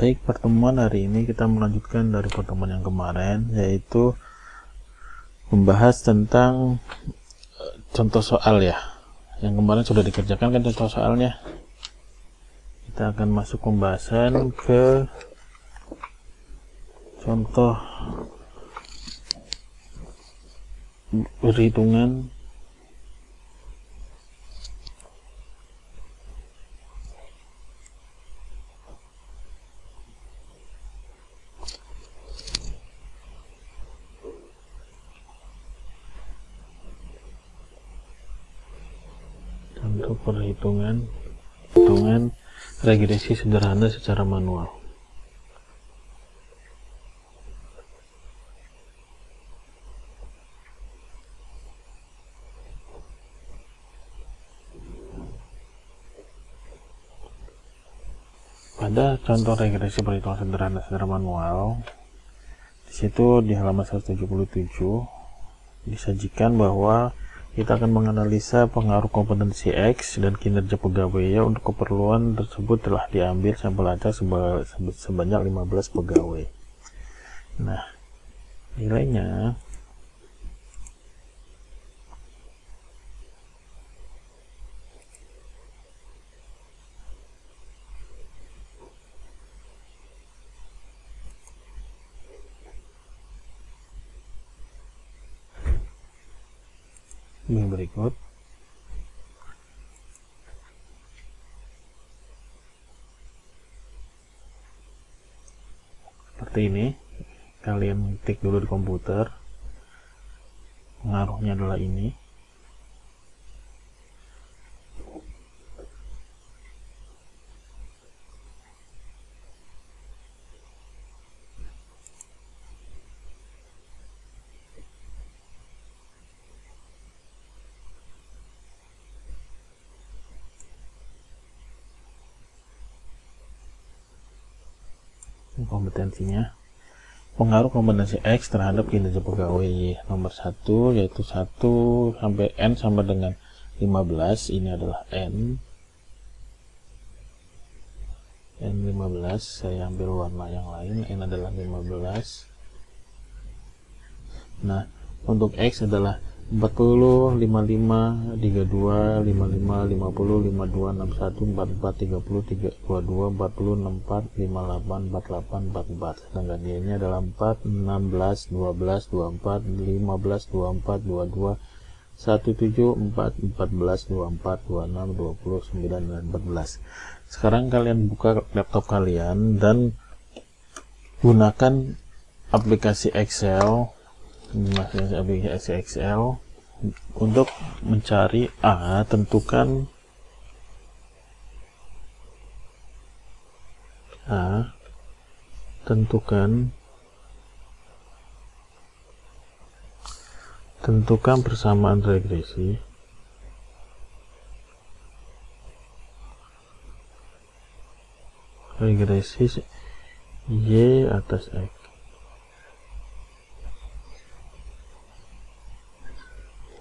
Baik, pertemuan hari ini kita melanjutkan dari pertemuan yang kemarin, yaitu membahas tentang contoh soal ya. Yang kemarin sudah dikerjakan kan contoh soalnya. Kita akan masuk pembahasan ke contoh perhitungan hitungan regresi sederhana secara manual. Pada contoh regresi perhitungan sederhana secara manual, di situ di halaman 177 disajikan bahwa kita akan menganalisa pengaruh kompetensi X dan kinerja pegawai untuk keperluan tersebut telah diambil sampel acak sebanyak 15 pegawai. Nah, nilainya ini berikut. Seperti ini, kalian ketik dulu di komputer, pengaruhnya adalah ini. Kompetensinya, pengaruh kompetensi X terhadap kinerja pegawai nomor 1, yaitu 1 sampai N sama dengan 15. Ini adalah N 15. Saya ambil warna yang lain. N adalah 15. Nah, untuk X adalah 40, 55, 32, 55, 50, 52, 61, 44, 30, 22, 40, 64, 58, 48, 44. Sedangkan ini adalah 4, 16, 12, 24, 15, 24, 22, 17, 4, 14, 24, 26, 20, 9, dan 14. Sekarang kalian buka laptop kalian dan gunakan aplikasi Excel, untuk mencari tentukan persamaan regresi Y atas X.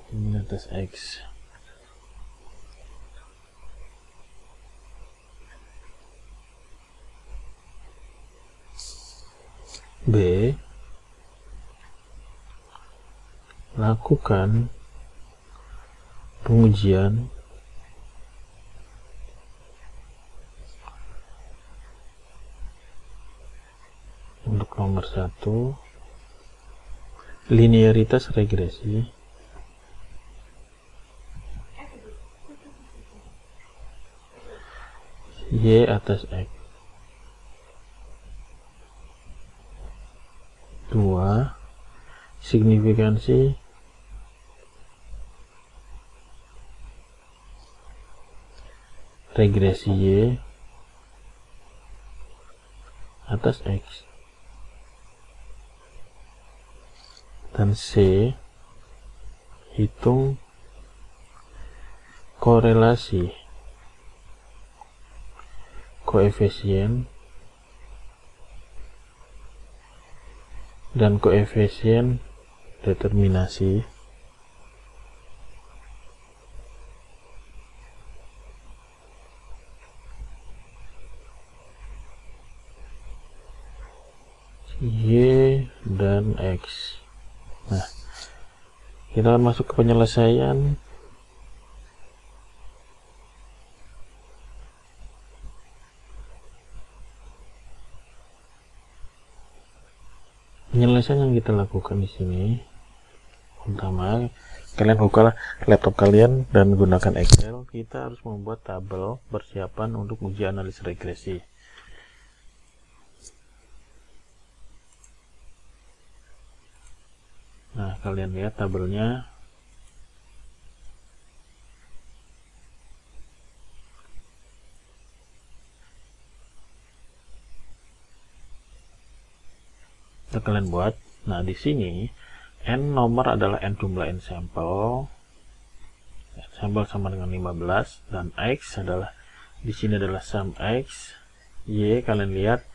Ini atas X. B. Lakukan pengujian untuk nomor 1, linearitas regresi Y atas X. 2. Signifikansi regresi Y atas X. Dan C. Hitung korelasi koefisien dan koefisien determinasi dengan X. Nah, kita akan masuk ke penyelesaian. Penyelesaian yang kita lakukan di sini, pertama, kalian buka laptop kalian dan gunakan Excel. Kita harus membuat tabel persiapan untuk uji analisis regresi. Nah, kalian lihat tabelnya. Kita kalian buat. Nah, di sini n nomor adalah n jumlah n sampel. Sampel sama dengan 15 dan x adalah di sini adalah sum x. Y kalian lihat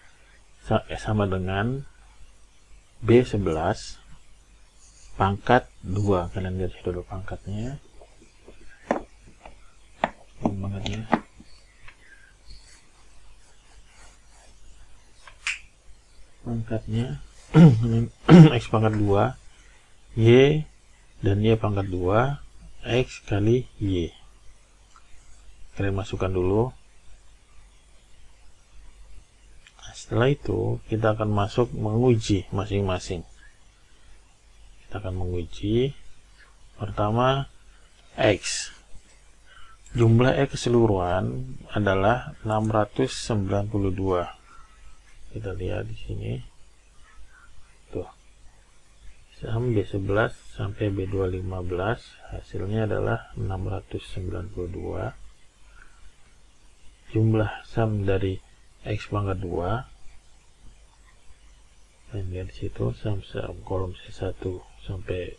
sama dengan B11 pangkat 2. Kalian lihat dulu pangkatnya. Pangkatnya X pangkat 2 Y dan Y pangkat 2 X kali Y. Kalian masukkan dulu. Nah, setelah itu kita akan masuk menguji masing-masing. Kita akan menguji pertama X. Jumlah X keseluruhan adalah 692. Kita lihat di sini. Tuh. Sum B11 sampai B215 hasilnya adalah 692. Jumlah sum dari X pangkat 2. Dan lihat di situ sum kolom C1 sampai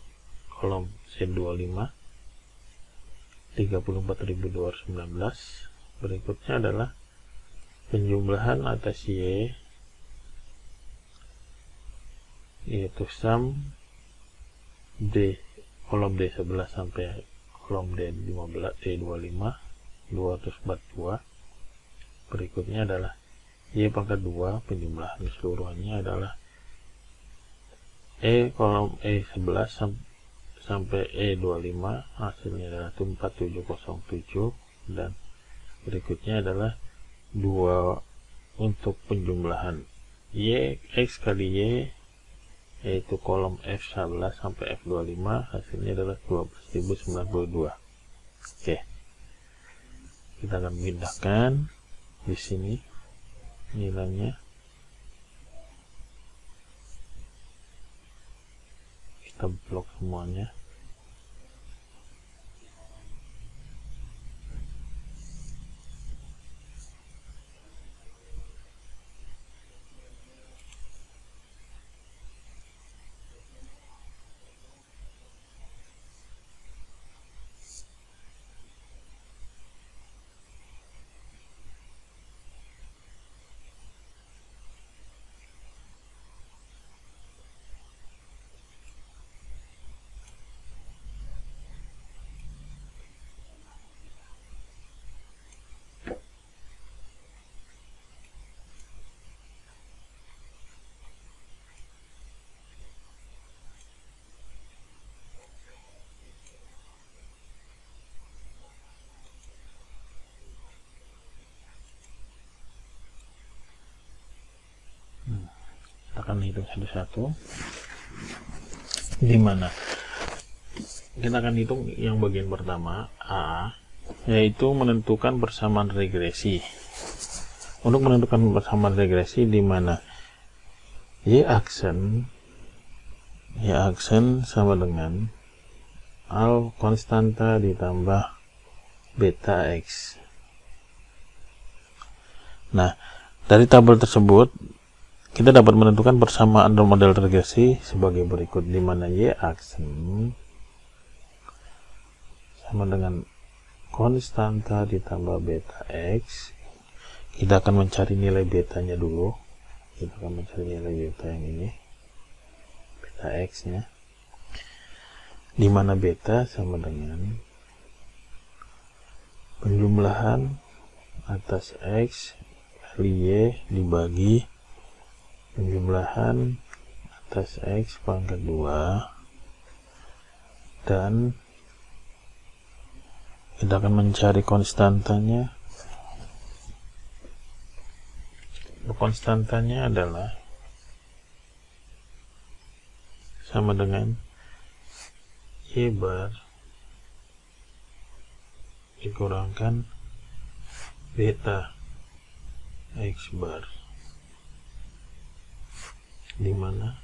kolom C25 34.219. Berikutnya adalah penjumlahan atas Y, yaitu sum D kolom D11 sampai kolom D15 D25 242. Berikutnya adalah Y pangkat 2, penjumlahan keseluruhannya adalah E kolom E11 sampai E25, hasilnya adalah 4707. Dan berikutnya adalah 2 untuk penjumlahan Y X kali Y, yaitu kolom F11 sampai F25, hasilnya adalah 12.092. Oke, kita akan pindahkan di sini nilainya. Kita blok semuanya. Kita akan hitung satu-satu. Di mana kita akan hitung yang bagian pertama A, yaitu menentukan persamaan regresi. Untuk menentukan persamaan regresi, di mana Y aksen sama dengan al konstanta ditambah beta X. Nah, dari tabel tersebut kita dapat menentukan persamaan model regresi sebagai berikut, di mana Y aksen sama dengan konstanta ditambah beta X. Kita akan mencari nilai betanya dulu. Kita akan mencari nilai beta yang ini, beta X nya, di mana beta sama dengan penjumlahan atas X kali Y dibagi penjumlahan atas X pangkat 2, dan kita akan mencari konstantanya. Konstantanya adalah sama dengan Y bar dikurangkan beta X bar, dimana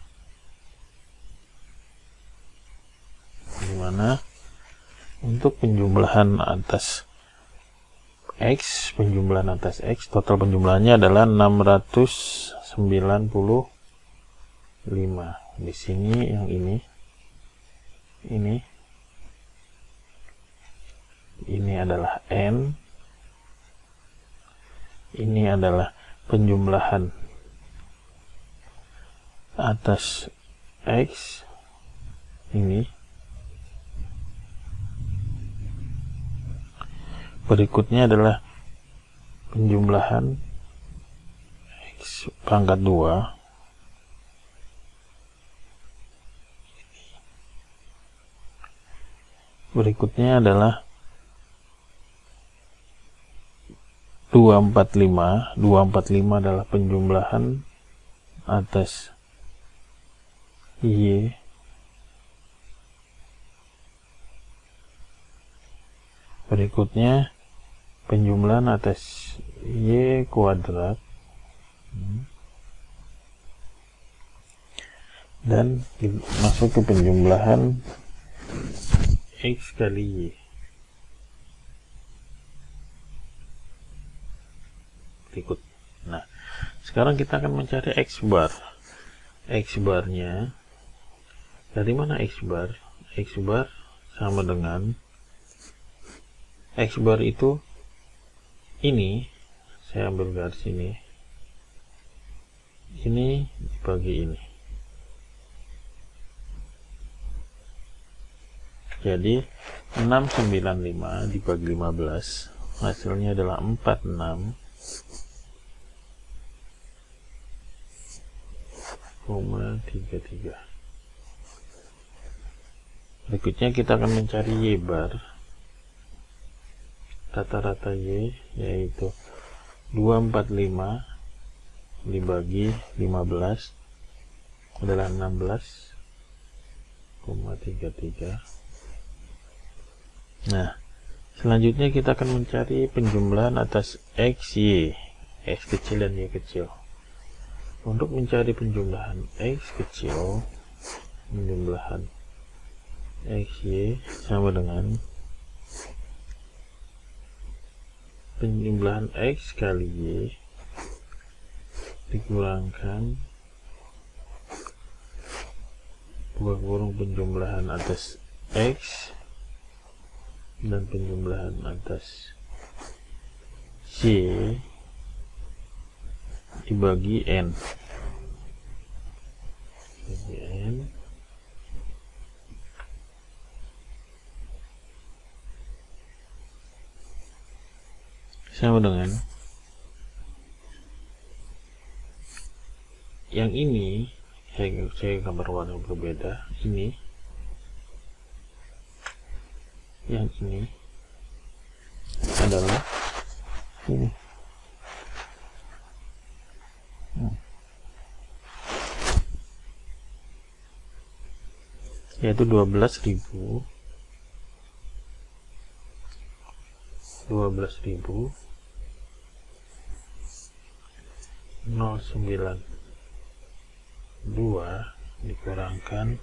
untuk penjumlahan atas X, total penjumlahannya adalah 695. Di sini yang ini adalah N, ini adalah penjumlahan atas X, ini berikutnya adalah penjumlahan X pangkat 2, berikutnya adalah 245 adalah penjumlahan atas Y, berikutnya penjumlahan atas Y kuadrat, dan masuk ke penjumlahan X kali Y. Berikut. Nah, sekarang kita akan mencari X bar. X barnya dari mana? X bar sama dengan X bar itu ini, saya ambil garis ini dibagi ini, jadi 695 dibagi 15 hasilnya adalah 46,33. Berikutnya kita akan mencari Y bar, rata-rata Y yaitu 245 dibagi 15 adalah 16,33. Nah, selanjutnya kita akan mencari penjumlahan atas X, Y, X kecil dan Y kecil. Untuk mencari penjumlahan X kecil, penjumlahan X, Y sama dengan penjumlahan X kali Y dikurangkan buka kurung penjumlahan atas X dan penjumlahan atas Y dibagi N. Sama dengan yang ini, saya gambar warna berbeda. Ini, yang ini adalah ini. Yaitu 12.000 092 dikurangkan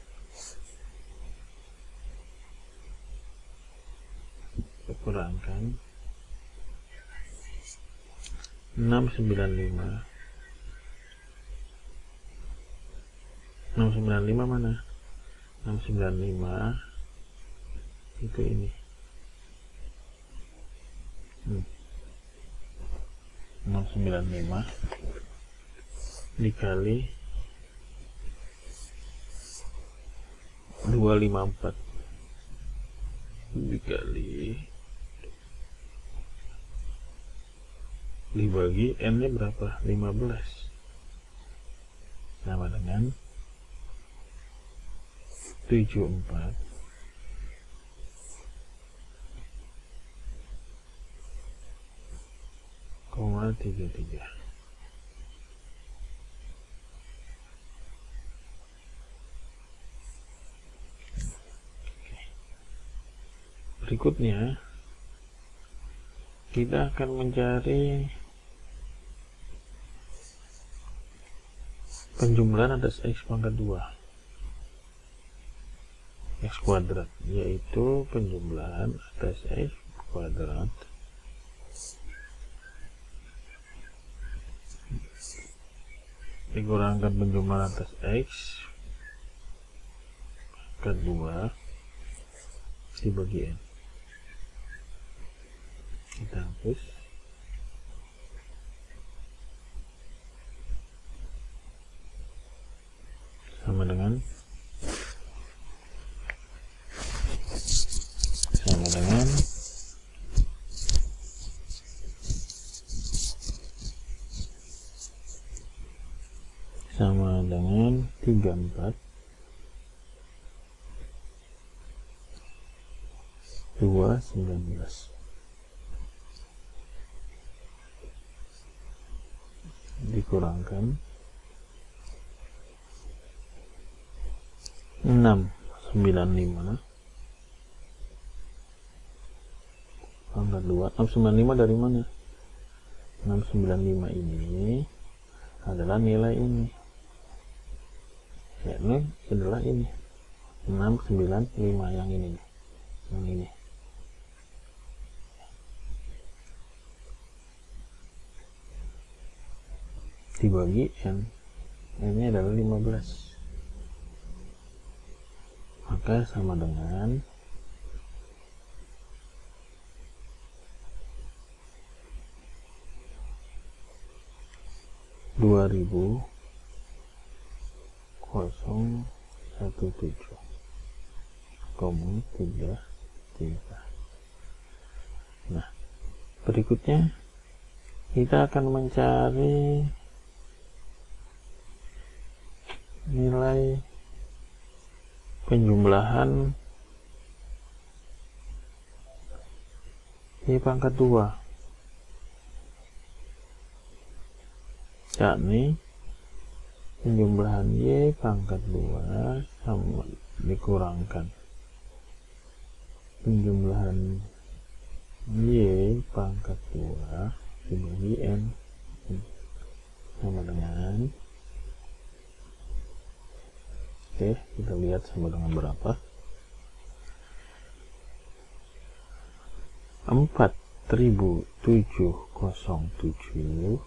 695 mana? 695 itu ini. 695 dikali 254 dikali dibagi N nya berapa? 15 sama dengan 34,33. Berikutnya kita akan mencari penjumlahan atas X pangkat 2 X kuadrat, yaitu penjumlahan atas X kuadrat dikurangkan penjumlahan atas X pangkat 2 dibagi N. Kita hapus. Sama dengan sama dengan 34 219 dikurangkan 695 pangkat 2. 695 dari mana? 695 ini adalah nilai ini, ya, ini adalah ini 695 yang ini, dibagi N, ini adalah 15, maka sama dengan 20,017,33. Nah, berikutnya kita akan mencari nilai penjumlahan Y pangkat 2, yakni penjumlahan Y pangkat 2 sama dikurangkan penjumlahan Y pangkat 2 dibagi N sama dengan, oke, kita lihat sama dengan berapa. 4707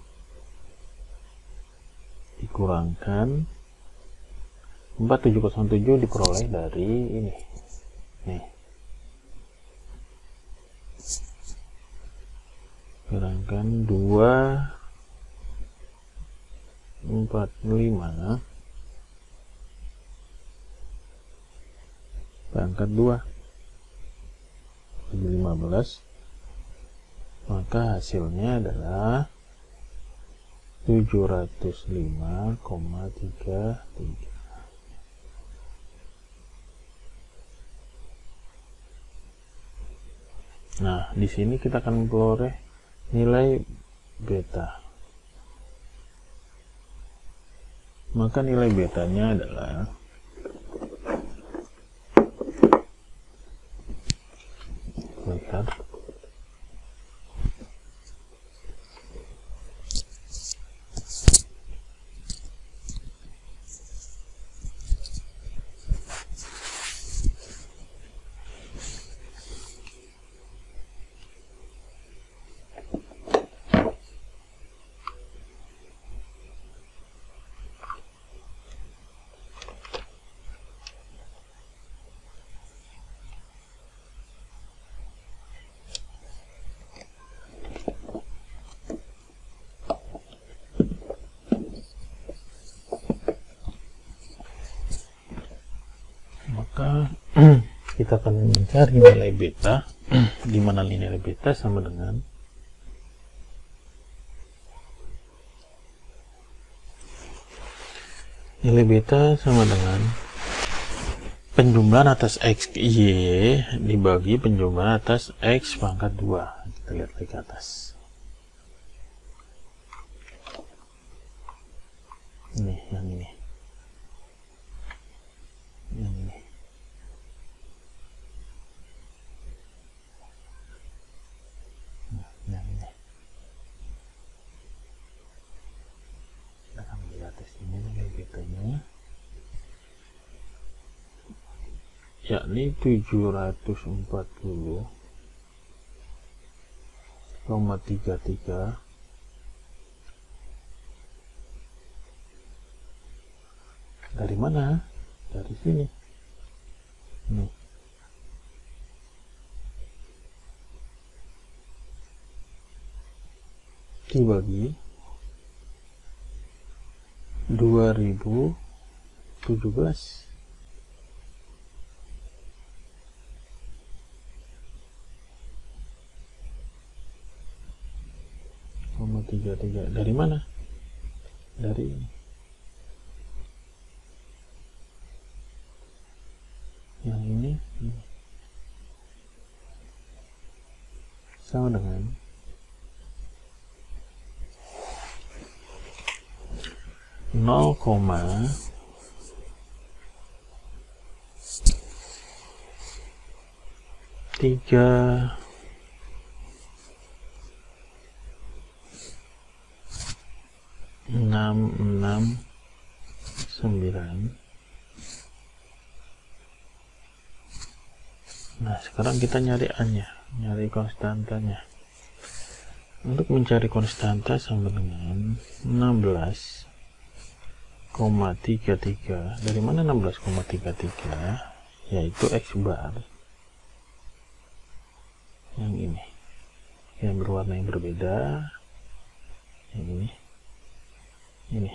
dikurangkan 4707 diperoleh dari ini nih, kurangkan 245 pangkat 2 bagi 15, maka hasilnya adalah 705,33. Nah, di sini kita akan memperoleh nilai beta. Maka nilai betanya adalah bentar. Maka kita akan mencari nilai beta, di mana nilai beta sama dengan penjumlahan atas X Y dibagi penjumlahan atas X pangkat 2. Kita lihat lagi ke atas. Ini, yang ini. Yang ini. Yang ini. Kita akan lihat di sini kayak gitunya. Yakni 740,33 dari mana? Dari sini. Nih. Dibagi 2017. Tiga dari mana? Dari ini. Yang ini sama dengan 0,3 669. Nah, sekarang kita nyari A-nya, nyari konstantanya. Untuk mencari konstanta sama dengan 16,33. Dari mana 16,33? Yaitu X bar. Yang ini. Yang berwarna yang berbeda. Yang ini. Ini.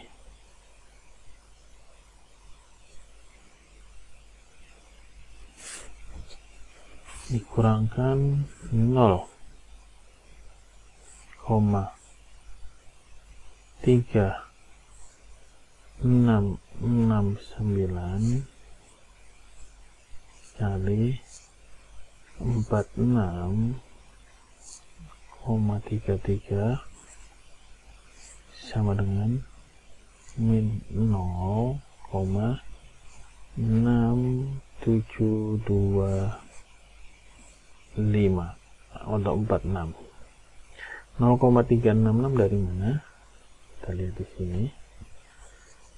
Dikurangkan 0,3669 kali 46,33 sama dengan min 0,6725 untuk 46. 0,366 dari mana? Kita lihat di sini.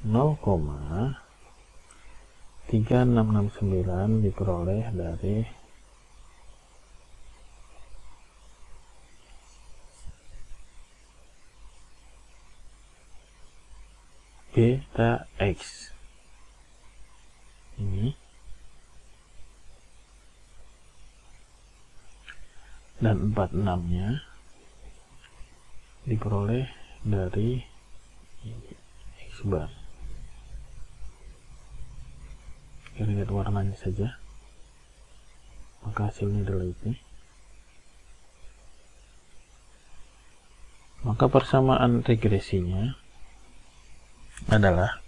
0,3669 diperoleh dari beta X. Ini. Dan 46-nya diperoleh dari X bar. Kita lihat warnanya saja, maka hasilnya adalah ini. Maka persamaan regresinya adalah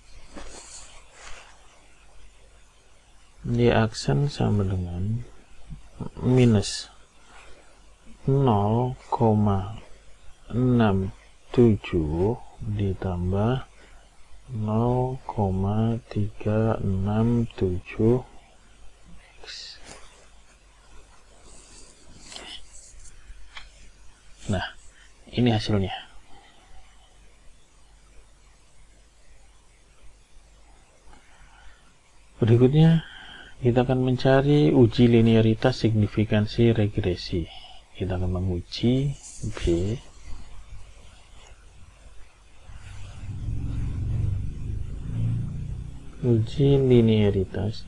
di aksen sama dengan minus 0,67 ditambah 0,367 X. Nah, ini hasilnya. Berikutnya kita akan mencari uji linearitas signifikansi regresi. Kita akan menguji B uji linearitas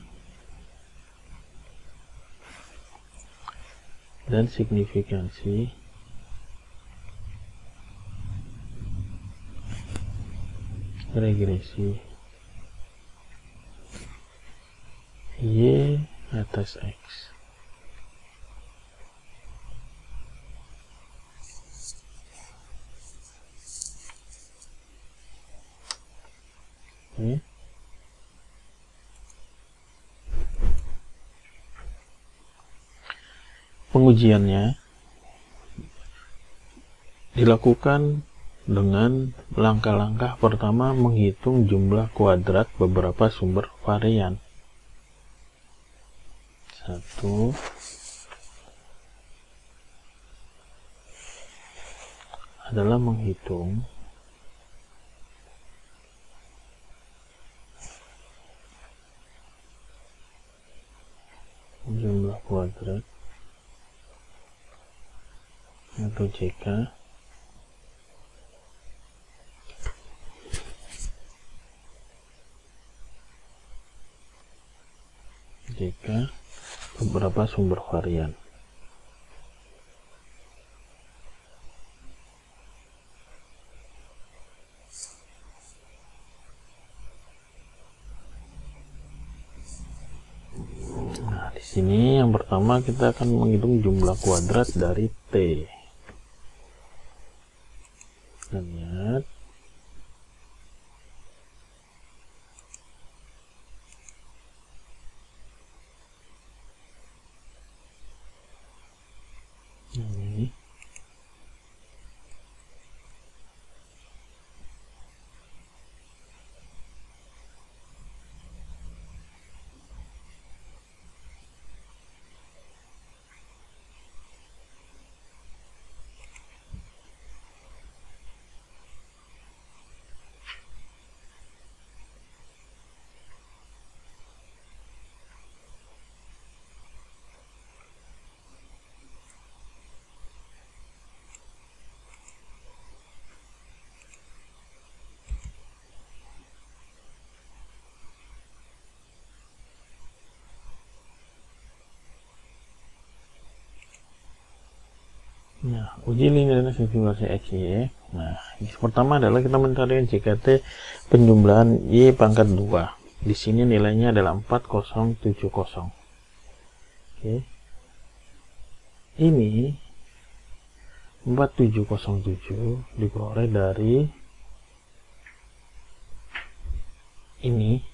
dan signifikansi regresi Y atas X. Oke. pengujiannya dilakukan dengan langkah-langkah pertama menghitung jumlah kuadrat beberapa sumber varian. 1 adalah menghitung jumlah kuadrat atau JK beberapa sumber varian. Nah, di sini yang pertama kita akan menghitung jumlah kuadrat dari T. Kita lihat ini. Nah, uji linearitas simulasi XY. Nah, pertama adalah kita mencari JKT penjumlahan Y pangkat 2. Di sini nilainya adalah 4070. Oke. Ini 4707 diperoleh dari ini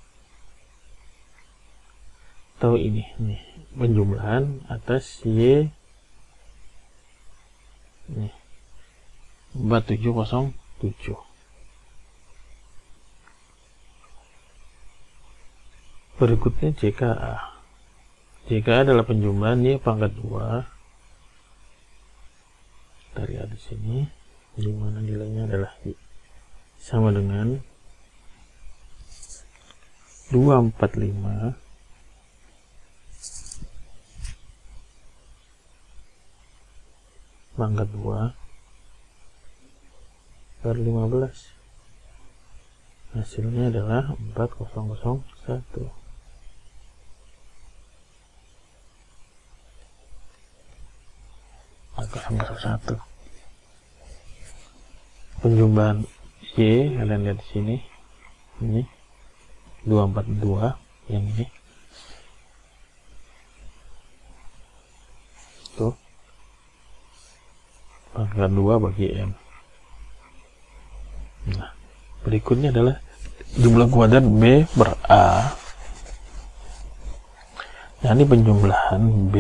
atau ini nih, penjumlahan atas Y nih 4707. Berikutnya JKA. JKA adalah penjumlahan Y pangkat 2. Kita lihat di sini, di mana nilainya adalah sama dengan 245 pangkat 2 per 15. Hasilnya adalah 4001. Penjumlahan Y kalian lihat di sini, ini 242 yang ini tuh pangkat 2 bagi M. Nah, berikutnya adalah jumlah kuadrat B per A. Nah, ini penjumlahan B,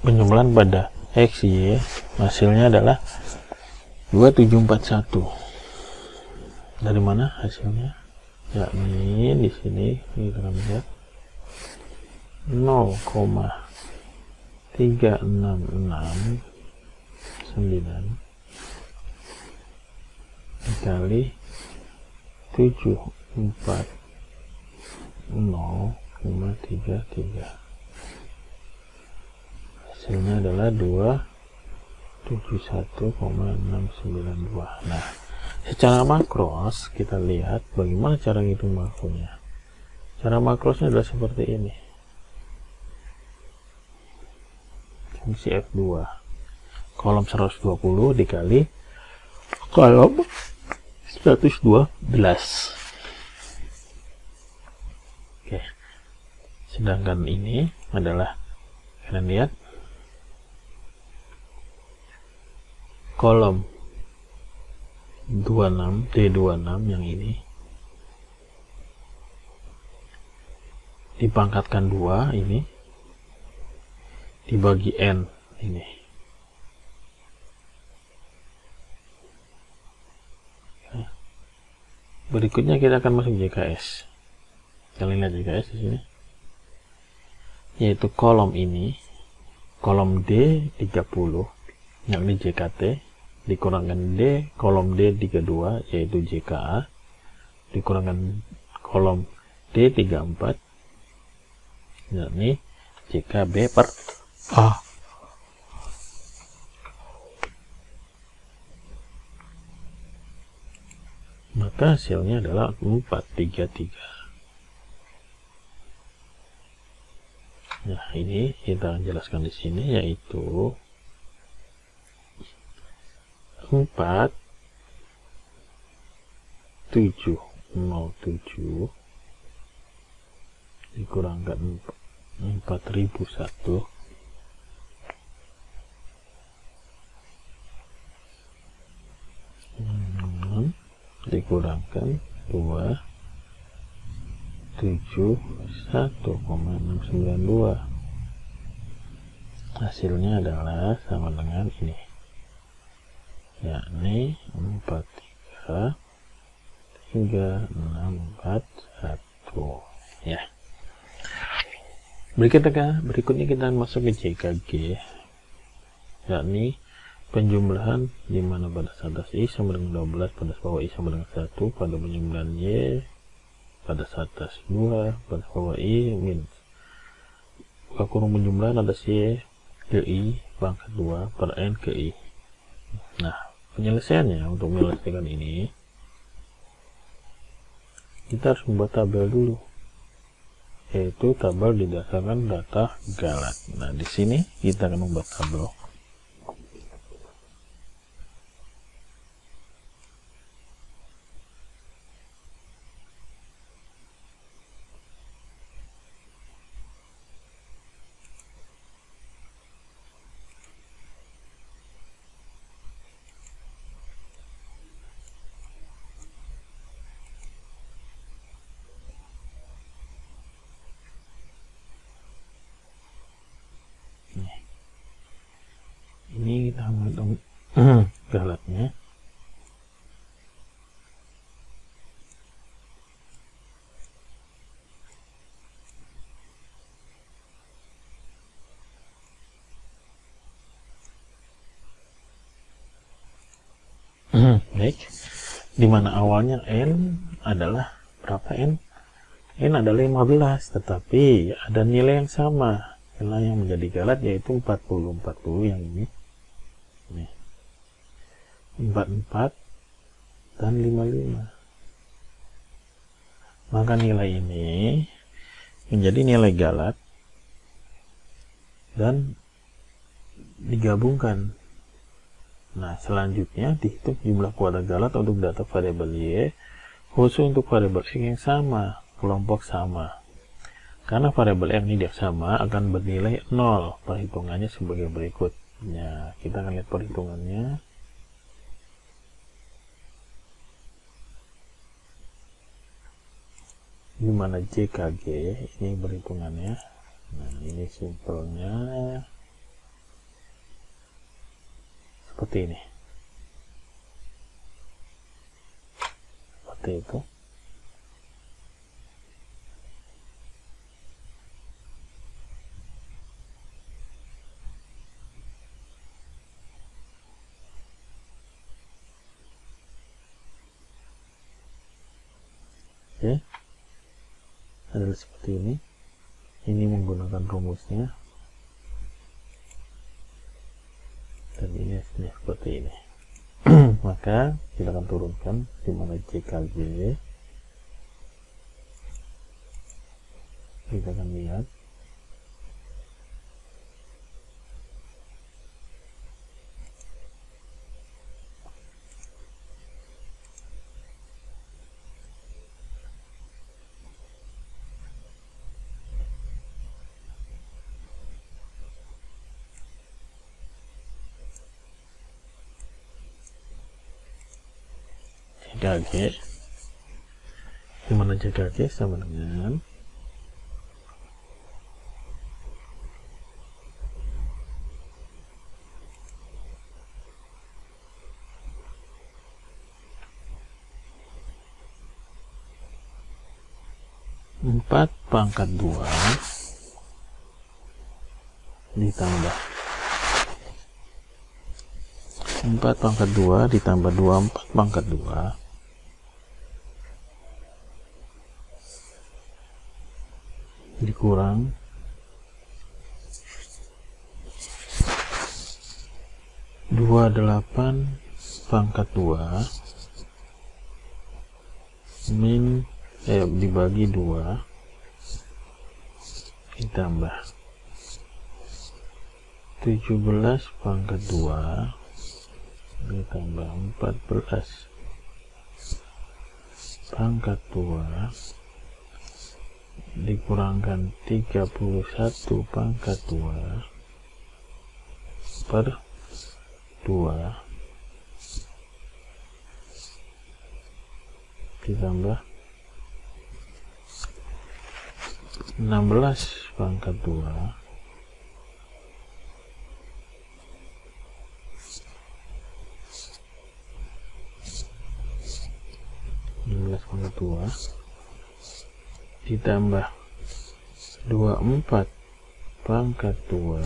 penjumlahan pada X, Y, hasilnya adalah 2741. Dari mana hasilnya? Yakni di sini kita akan lihat 0,3669 dikali 740,33. Hasilnya adalah 271,692. Nah, secara makros kita lihat bagaimana cara ngitung makronya. Cara makrosnya adalah seperti ini. Fungsi F2 kolom 120 dikali kolom 112. Oke. Sedangkan ini adalah, kalian lihat, kolom 26 D26 yang ini dipangkatkan 2 ini dibagi N ini. Berikutnya kita akan masuk JKS. Kalian lihat JKS di sini, yaitu kolom ini, kolom D 30 yakni JKT dikurangkan D, kolom D 32 yaitu JKA dikurangkan kolom D 34 yakni JKB per A. Maka hasilnya adalah 433. Nah, ini kita akan jelaskan di sini, yaitu 4707 dikurangkan 4001 dikurangkan 271,692. Hasilnya adalah sama dengan ini, yakni 433641 ya. Berikutnya kita masuk ke JKG, yakni penjumlahan di mana pada atas I sama dengan 12, pada bawah I sama dengan 1, pada penjumlahan Y pada atas 2, pada bawah I minus. Buka kurung penjumlahan atas Y ke I pangkat 2 per N ke I. Nah, penyelesaiannya untuk menyelesaikan ini, kita harus membuat tabel dulu, yaitu tabel didasarkan data galat. Nah, di sini kita akan membuat tabel. Ini kita hitung galatnya. Baik, dimana awalnya N adalah berapa N? N adalah 15, tetapi ada nilai yang sama. Nilai yang menjadi galat yaitu 40 yang ini. Nih, 44 dan 55. Maka nilai ini menjadi nilai galat dan digabungkan. Nah, selanjutnya dihitung jumlah kuadrat galat untuk data variabel Y khusus untuk variabel X yang sama, kelompok sama. Karena variabel X ini sama akan bernilai 0. Perhitungannya sebagai berikut. Ya, kita akan lihat perhitungannya. Di mana JKG ini perhitungannya. Nah, ini simpelnya seperti ini. Seperti itu. Oke, adalah seperti ini. Ini menggunakan rumusnya, dan ini hasilnya seperti ini. Maka kita akan turunkan di mana JKG. Kita akan lihat JKG, dimana JKG sama dengan 4 pangkat 2 ditambah 4 pangkat 2 ditambah 24 pangkat 2 dikurang 28 pangkat 2 dibagi 2 ditambah 17 pangkat 2 ditambah 14 pangkat 2 dikurangkan 31 pangkat 2 per 2 ditambah 16 pangkat 2 pangkat 2 ditambah 24 pangkat 2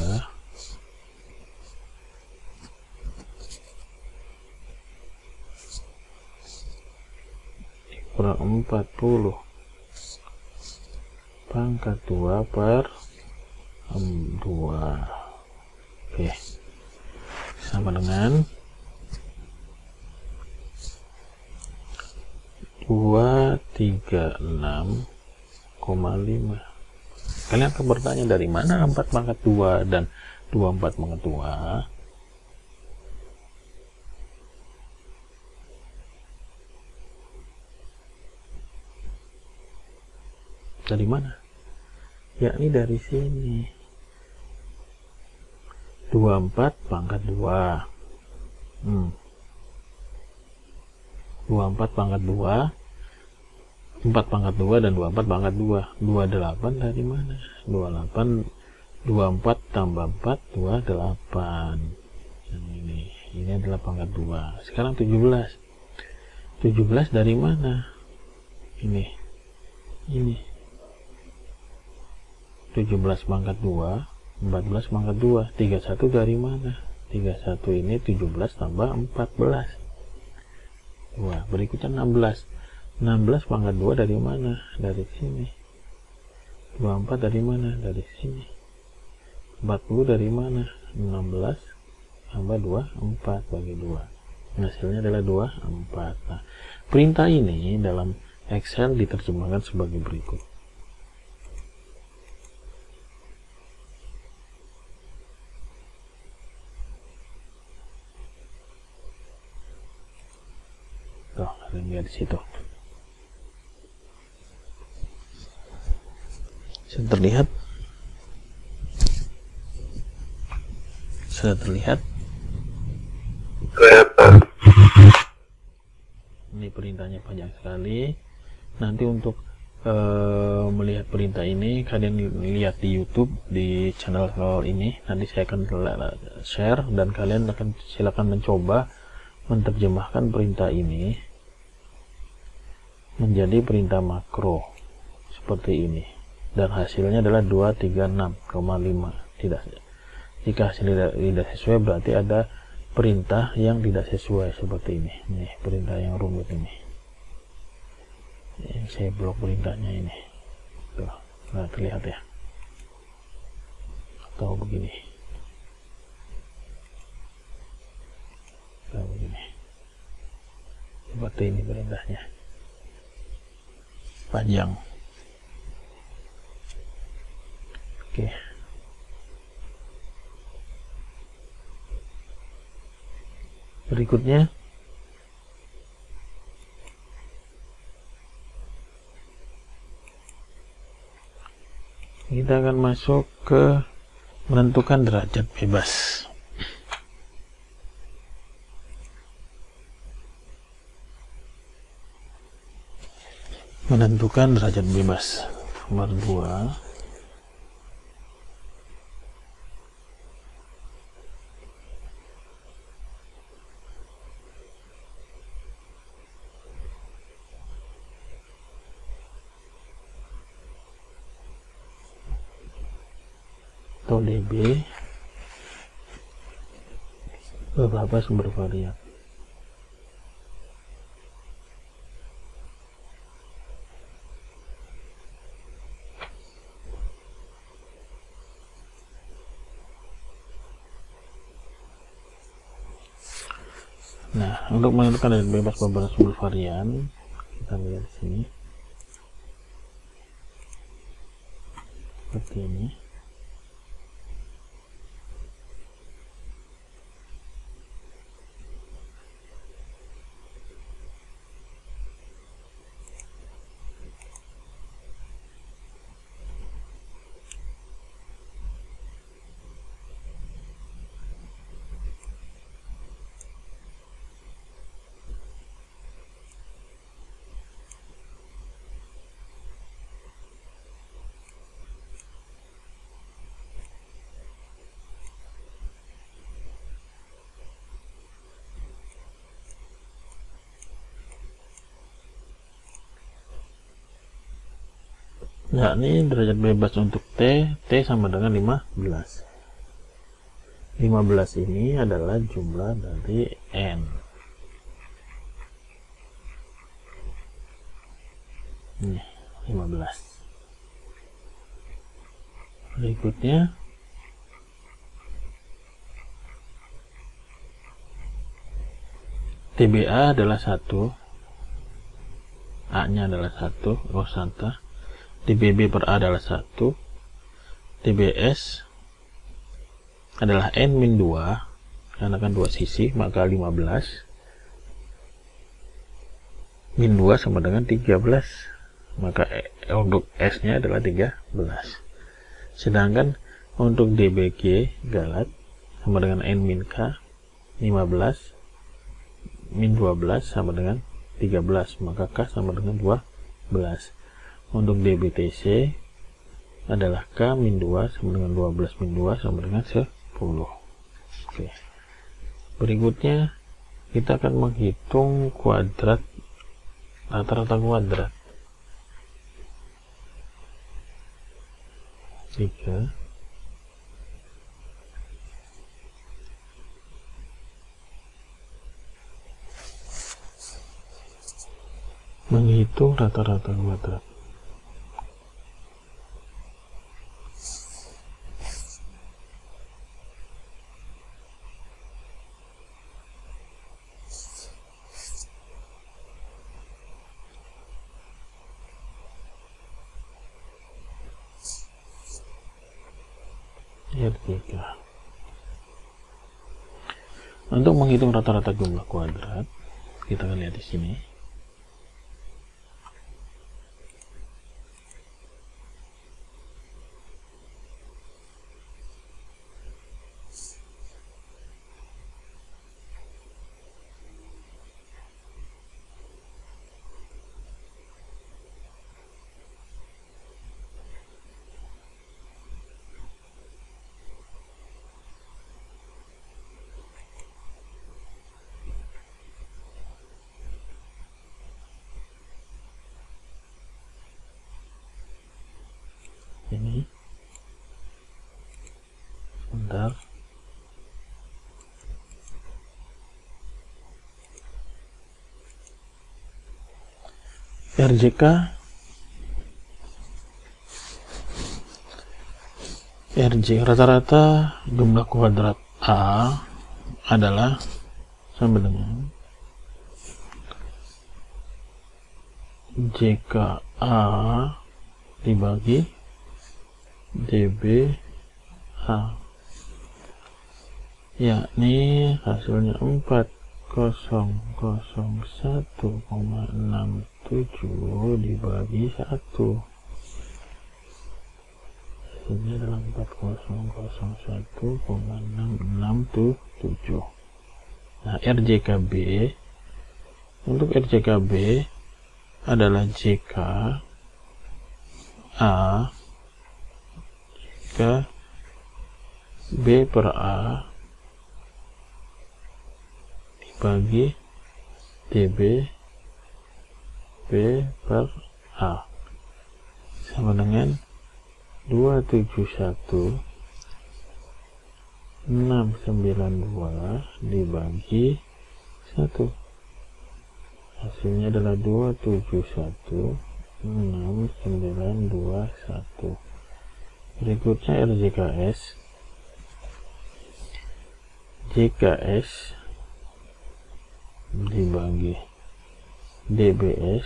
kurang 40 pangkat 2 per 2. Oke, sama dengan 236,5. Kalian akan bertanya dari mana 4 pangkat 2 dan 24 pangkat 2? Dari mana? Yakni dari sini. 24 pangkat 2. 24 pangkat 2, 4 pangkat 2 dan 24 pangkat 2. 28 dari mana? 28 24 tambah 4 28. Yang ini adalah pangkat 2. Sekarang 17. 17 dari mana? Ini 17 pangkat 2, 14 pangkat 2. 31 dari mana? 31 ini 17 tambah 14. Wah, berikutnya 16. 16 pangkat 2 dari mana? Dari sini. 24 dari mana? Dari sini. 40 dari mana? 16 tambah 2, 4 bagi 2. Hasilnya adalah 24. Nah, perintah ini dalam Excel diterjemahkan sebagai berikut. Tuh, kalian lihat di situ. Sudah terlihat? Sudah terlihat? Kelihatan. Ini perintahnya panjang sekali. Nanti untuk melihat perintah ini kalian lihat di YouTube di channel ini. Nanti saya akan share dan kalian akan silakan mencoba menerjemahkan perintah ini menjadi perintah makro seperti ini, dan hasilnya adalah 236,5. Jika hasilnya tidak sesuai berarti ada perintah yang tidak sesuai seperti ini. Nih perintah yang rumit ini. Saya blok perintahnya ini. Tuh, nah, terlihat ya. Atau begini. Atau begini. Seperti ini perintahnya. Panjang. Oke. Berikutnya kita akan masuk ke menentukan derajat bebas. Menentukan derajat bebas nomor 2. atau DB beberapa sumber varian. Nah, untuk menentukan dan bebas beberapa sumber varian, kita lihat di sini seperti ini. Nah, ini derajat bebas untuk T sama dengan 15. 15 ini adalah jumlah dari N. Ini 15. Berikutnya TBA adalah 1, A nya adalah 1, Rosanta. TBB per A adalah 1, TBS adalah N-2, karena kan 2 sisi, maka 15 min 2 sama dengan 13, maka untuk S nya adalah 13. Sedangkan untuk DBG galat sama dengan N-K, 15 min 12 sama dengan 13, maka K sama dengan 12. Untuk DBTC adalah K min 2 sama dengan 12 min 2 sama dengan 10. Oke. Berikutnya kita akan menghitung kuadrat, rata-rata kuadrat. 3 menghitung rata-rata kuadrat. R3. Untuk menghitung rata-rata jumlah kuadrat, kita akan lihat di sini. Ini bentar, RJ rata-rata jumlah kuadrat A adalah sama dengan JKA dibagi DBA, yakni hasilnya 4001,67 dibagi 1. Ini adalah 4001,667. Nah, RJKB, untuk RJKB adalah JK A ke B per A dibagi DB B per A sama dengan 271 692 dibagi 1, hasilnya adalah 271 6921. Berikutnya RJKS. JKS dibagi DBS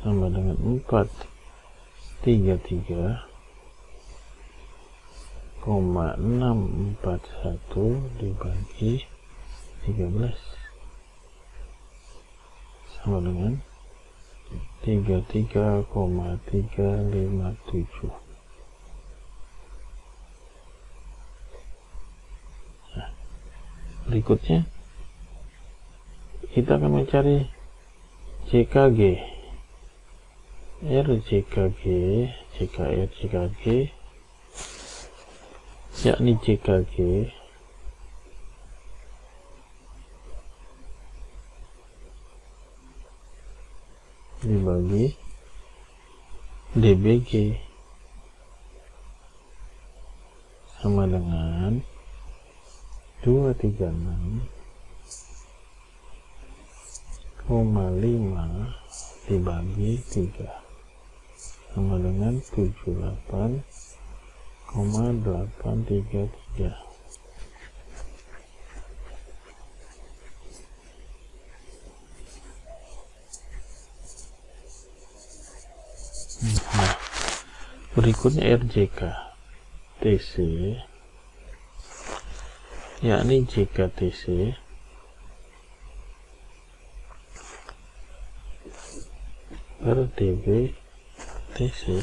sama dengan 433,641 dibagi 13 sama dengan 33,357. Nah, berikutnya kita akan mencari JKG, RJKG, JKR, JKG, yakni JKG dibagi DBG sama dengan 236,5 dibagi 3 sama dengan 78,833. Nah, berikutnya RJK TC, yakni JKTC per DB TC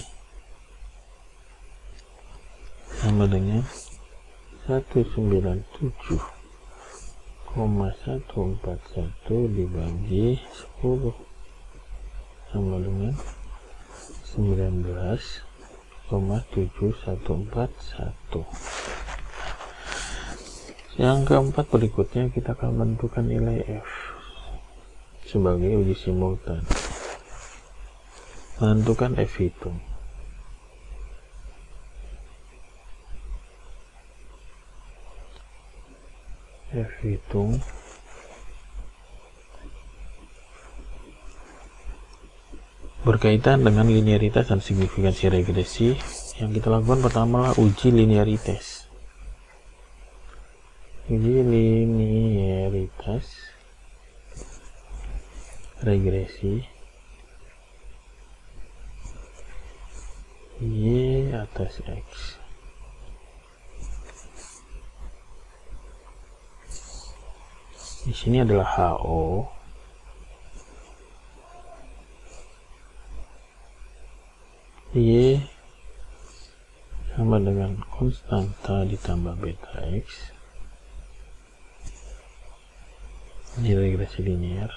sama dengan 197,141 dibagi 10 sama dengan 19,7141. Yang keempat, berikutnya kita akan menentukan nilai F sebagai uji simultan. Menentukan F hitung. F hitung berkaitan dengan linearitas dan signifikansi regresi. Yang kita lakukan pertama adalah uji linearitas. Uji linearitas regresi Y atas X. Di sini adalah HO. Y sama dengan konstanta ditambah beta X. Ini regresi linear.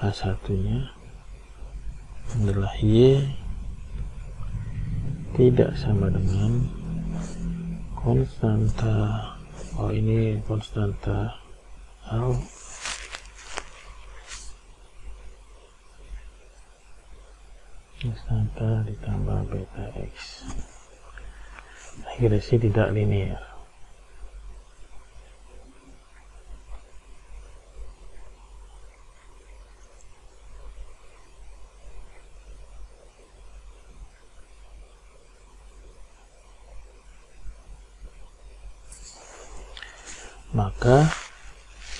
H1-nya adalah Y tidak sama dengan konstanta, ini konstanta L konstanta ditambah beta X. Regresi tidak linear. Maka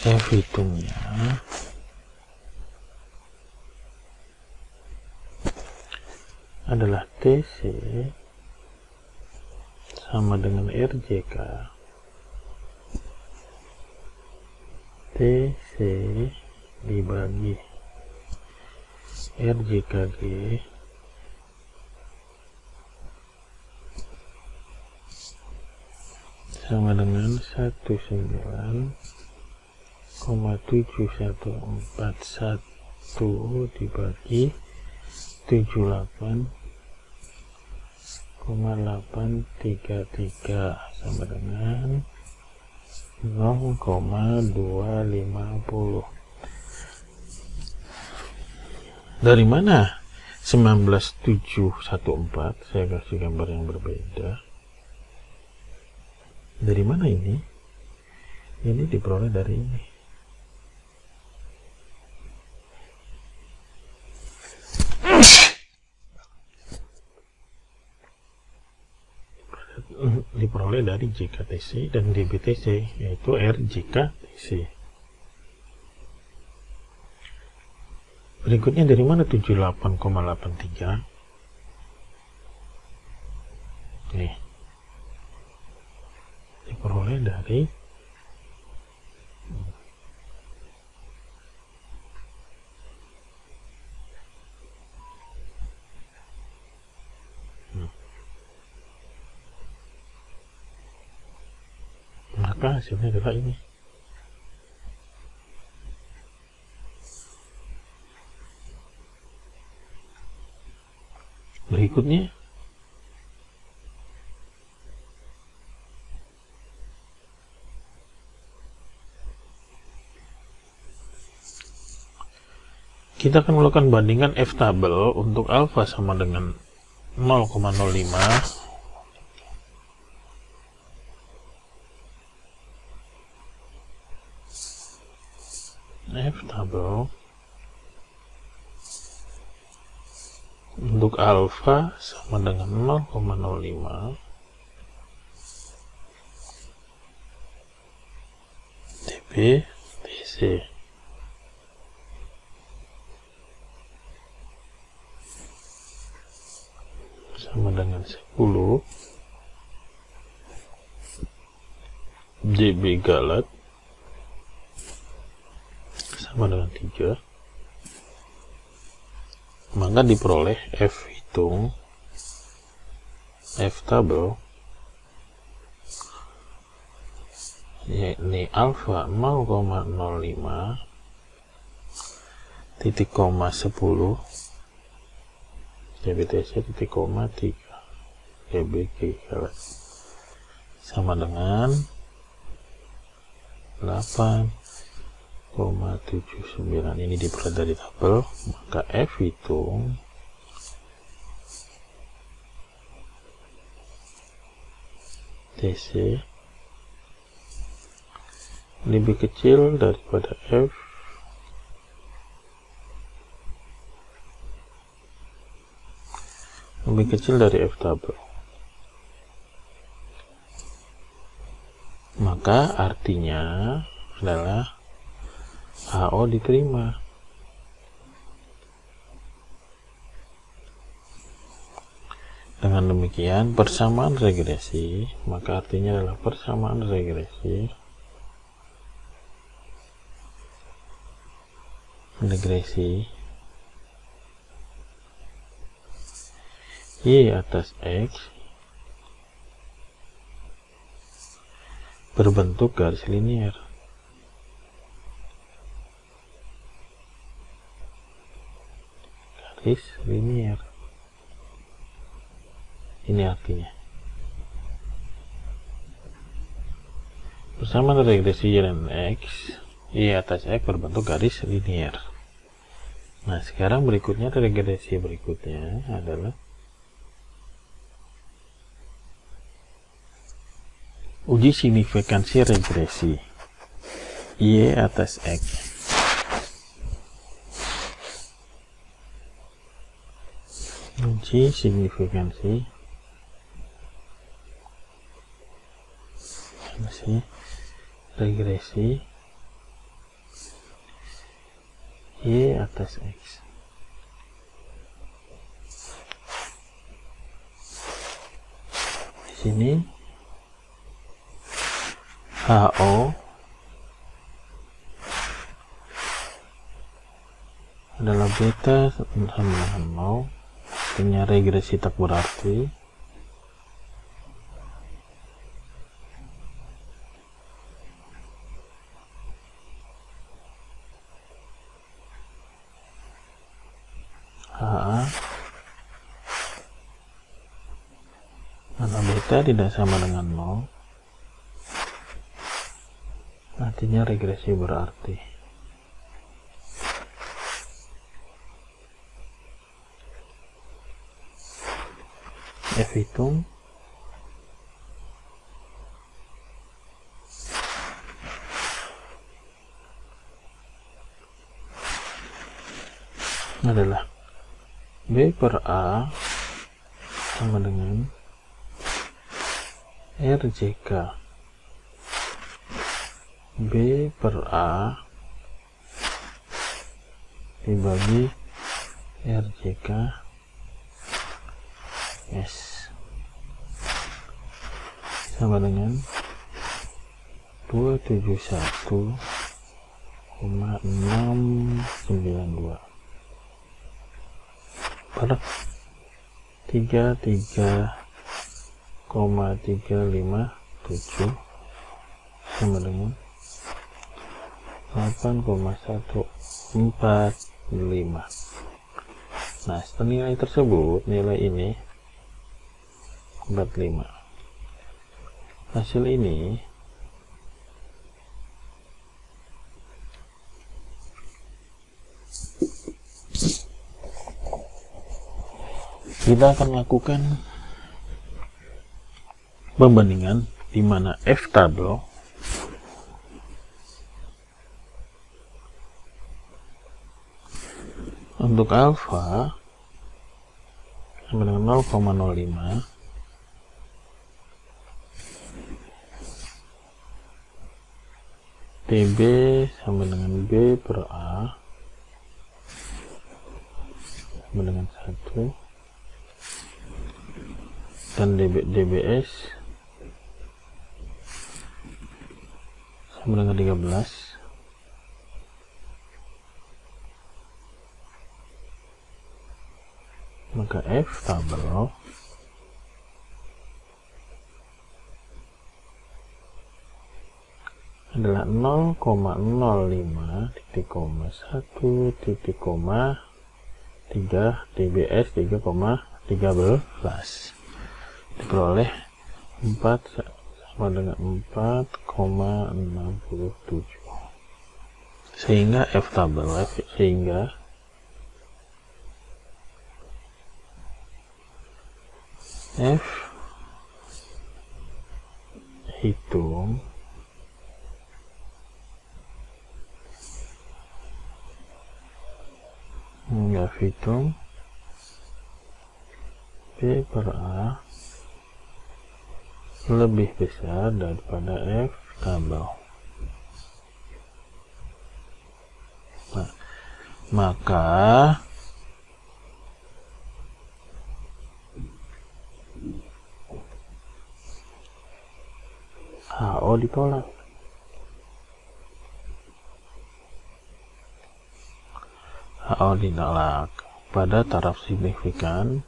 F hitungnya adalah TC sama dengan RJK TC dibagi RJKG sama dengan 19,7141 dibagi 78,833 sama dengan 0,250. Dari mana 19714? Saya kasih gambar yang berbeda. Dari mana ini? Ini diperoleh dari ini. Diperoleh dari JKTC dan DBTC, yaitu RJKTC. Berikutnya dari mana 78,83? Nih, diperoleh dari maka hasilnya adalah ini. Berikutnya kita akan melakukan bandingan F tabel untuk alfa sama dengan 0,05. F tabel untuk alfa sama dengan 0,05 DBTC. Sama dengan 10 DB Galat sama dengan 3, maka diperoleh F hitung F tabel, yakni alfa 0,05 titik koma 10 DBTC titik koma 3 DB Galat sama dengan 8,79. Ini diperoleh dari tabel, maka F hitung TC lebih kecil daripada F lebih kecil dari F tabel, maka artinya adalah HO diterima. Dengan demikian persamaan regresi, maka artinya adalah persamaan regresi Y atas X berbentuk garis linier. Garis linier. Ini artinya. Persamaan regresi Y dan X, Y atas X berbentuk garis linier. Nah, sekarang berikutnya regresi berikutnya adalah uji signifikansi regresi Y atas X. Uji signifikansi regresi Y atas X. Di sini HO adalah beta sama dengan 0, artinya regresi tak berarti. HA karena beta tidak sama dengan 0, artinya regresi berarti. F hitung adalah B per A sama dengan RJK B per A dibagi RJK S sama dengan 271,692 per 33,357 sama dengan 8,145. Nah, setelah nilai tersebut, nilai ini 45. Hasil ini kita akan lakukan pembandingan di mana F tabel untuk alfa sama dengan 0,05, TB sama dengan B per A sama dengan 1, dan DBS sama dengan 13. Maka F tabel adalah 0,05 titik koma 1 titik koma 3 TBS 3,13 diperoleh 4 sama dengan 4,67, sehingga F tabel F hitung B per A lebih besar daripada F tabel. Nah, maka HO ditolak. HO ditolak pada taraf signifikan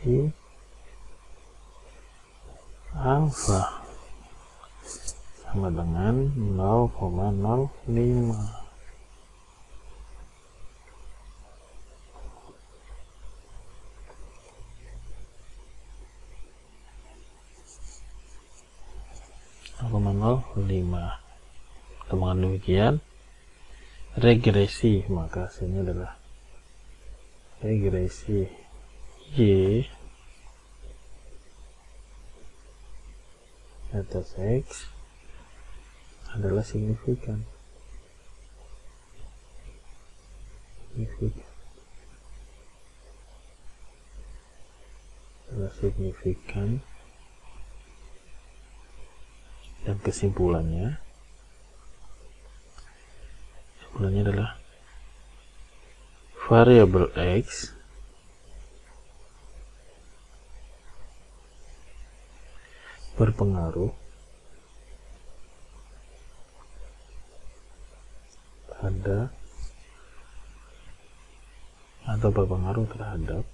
si alfa sama dengan 0,05. Dengan demikian regresi, maka hasilnya adalah regresi Y atas X adalah signifikan. Dan kesimpulannya adalah variabel X berpengaruh pada atau berpengaruh terhadap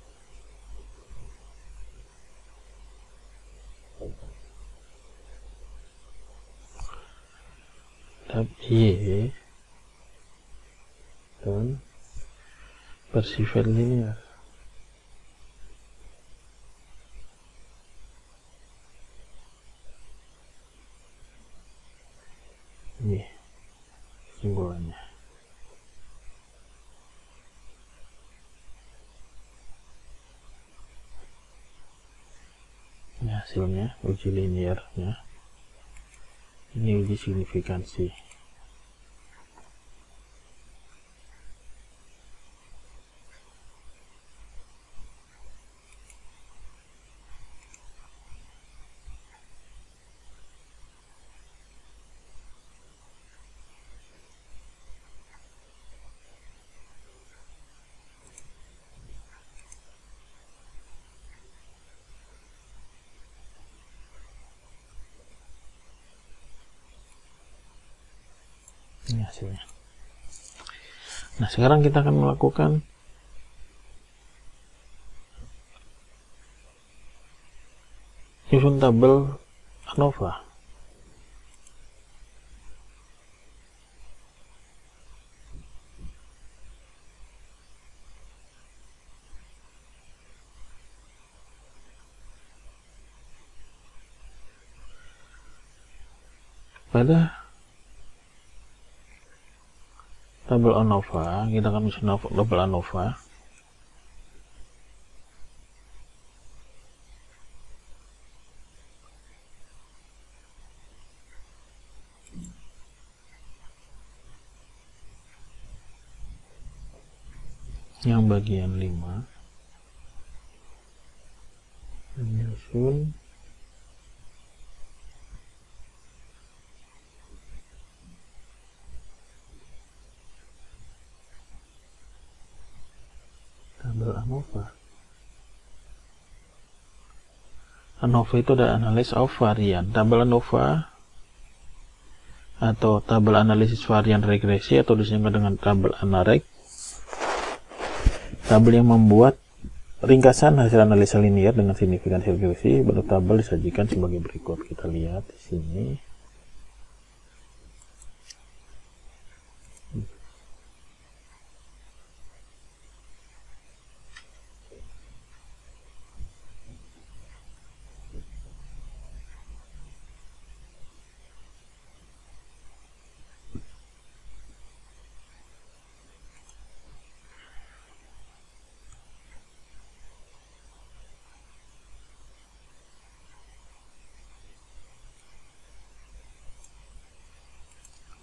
tab Y dan bersifat linear. Ini simbolannya. Ini hasilnya uji linearnya. Ini uji signifikansi. Ini hasilnya. Nah, sekarang kita akan melakukan susun tabel ANOVA. Pada tabel ANOVA, kita akan menyusun tabel ANOVA. Yang bagian 5 menyusun tabel ANOVA. ANOVA itu ada analysis of varian. Tabel ANOVA atau tabel analisis varian regresi atau disingkat dengan tabel ANAREG. Tabel yang membuat ringkasan hasil analisa linear dengan signifikansi regresi. Bentuk tabel disajikan sebagai berikut. Kita lihat di sini.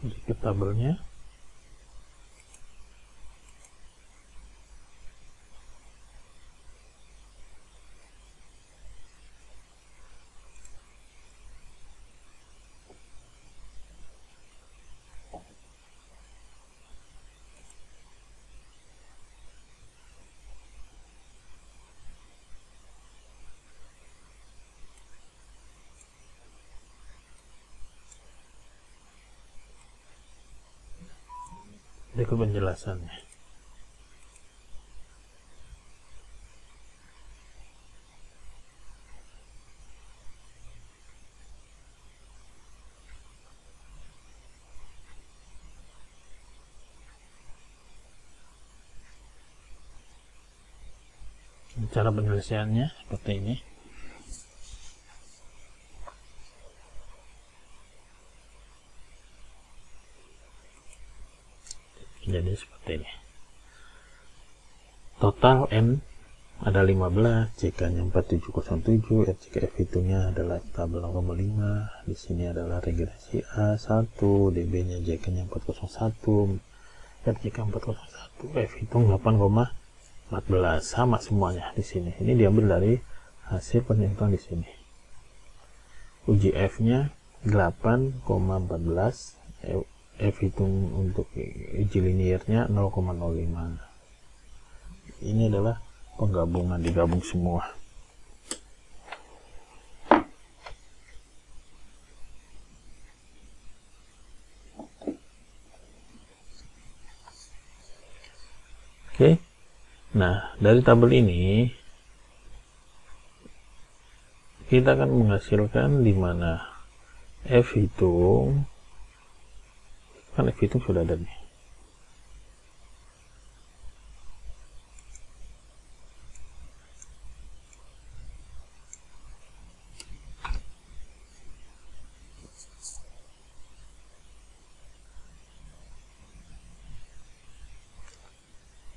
Sedikit tabelnya. Berikut penjelasannya. Cara penyelesaiannya seperti ini. Jadi seperti ini. Total N ada 15, JK-nya 4707, RJKF itunya adalah tabel 0,5. Di sini adalah regresi A1, DB-nya JK-nya 401, RJK 401, F hitung 8,14, sama semuanya di sini. Ini diambil dari hasil penyimpanan di sini. Uji F-nya 8,14, F hitung untuk uji linearnya 0,05. Ini adalah penggabungan, digabung semua. Oke. Nah, dari tabel ini kita akan menghasilkan di mana F hitung Kan F hitung sudah ada nih.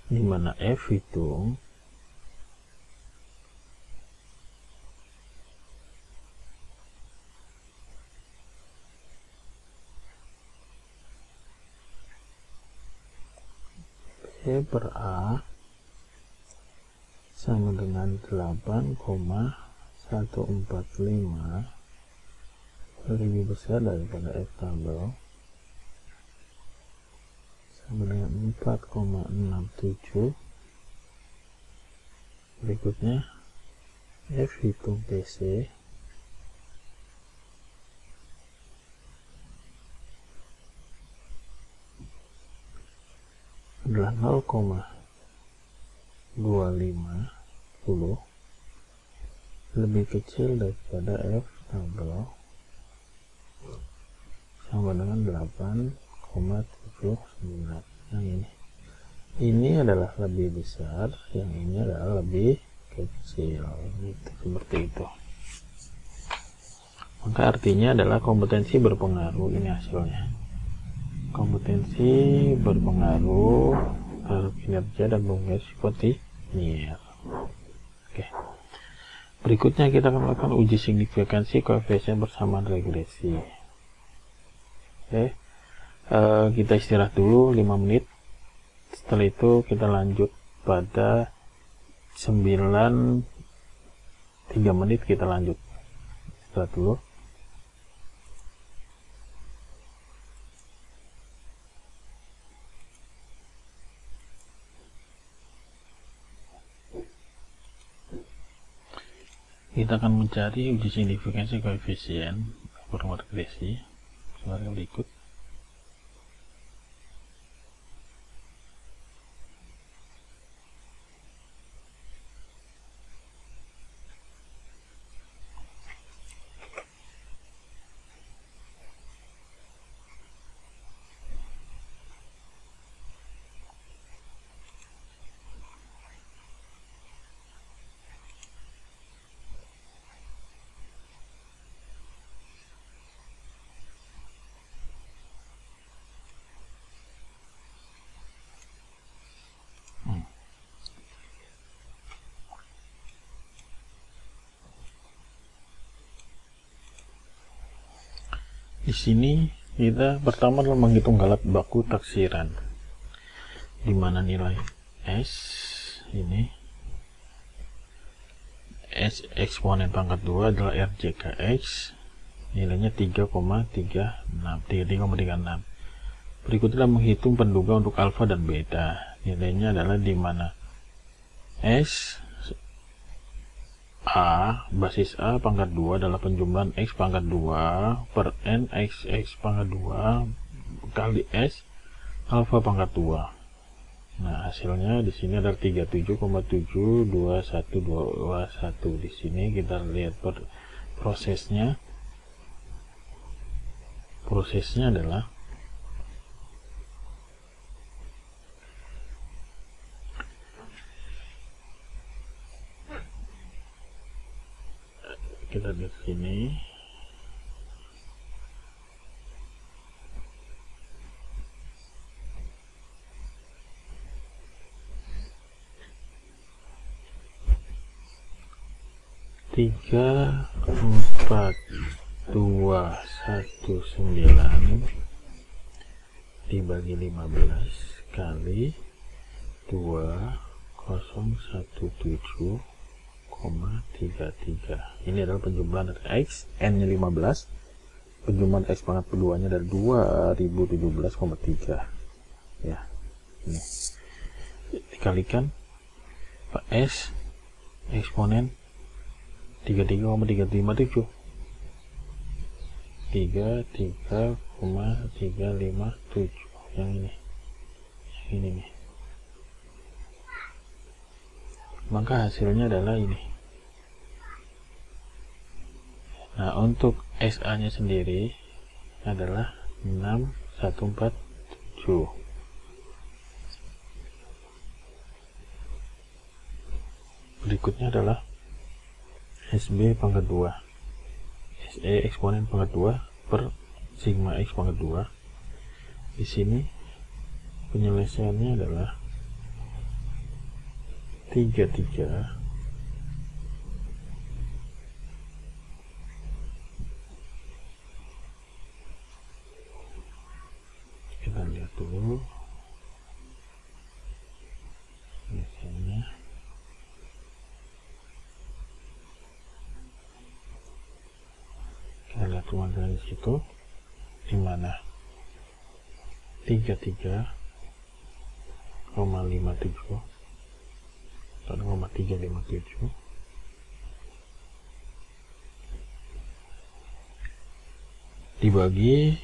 Dimana F hitung B per A sama dengan 8,145 lebih besar daripada F tabel sama dengan 4,67. Berikutnya F hitung PC adalah 0,25 lebih kecil daripada F tabel sama dengan 8,79. Yang ini adalah lebih besar, yang ini adalah lebih kecil, gitu, seperti itu. Maka artinya adalah kompetensi berpengaruh. Ini hasilnya, kompetensi berpengaruh terhadap kinerja dan fungsi koordinir. Oke, berikutnya kita akan melakukan uji signifikansi koefisien persamaan regresi. Oke, kita istirahat dulu 5 menit. Setelah itu kita lanjut pada 3 menit kita lanjut. Istirahat dulu. Kita akan mencari uji signifikansi koefisien persamaan regresi sebagai berikut. Di sini kita pertama adalah menghitung galat baku taksiran, di mana nilai S ini S eksponen pangkat 2 adalah RJKX, nilainya 3,36. Berikutnya menghitung penduga untuk alfa dan beta, nilainya adalah di mana S A basis A pangkat 2 adalah penjumlahan X pangkat 2 per N X pangkat 2 kali S alfa pangkat 2. Nah, hasilnya di sini adalah 37,72121. Di sini kita lihat prosesnya. Prosesnya adalah kita lihat sini. Tiga, 4, 2, 1, 9 dibagi 15 kali 2017,33. Ini adalah penjumlahan dari X, N nya 15, penjumlahan X pangkat keduanya dari 2017,3. Ya, ini dikalikan S eksponen 33,357, 33,357 yang ini nih. Maka hasilnya adalah ini. Nah, untuk SA nya sendiri adalah 614 Berikutnya adalah SB pangkat 2, SE eksponen pangkat 2 per sigma X pangkat 2. Di sini penyelesaiannya adalah 33 kita lihat dulu misalnya. Kita lihat ruang di situ, di mana 33,57 atau 0,357 dibagi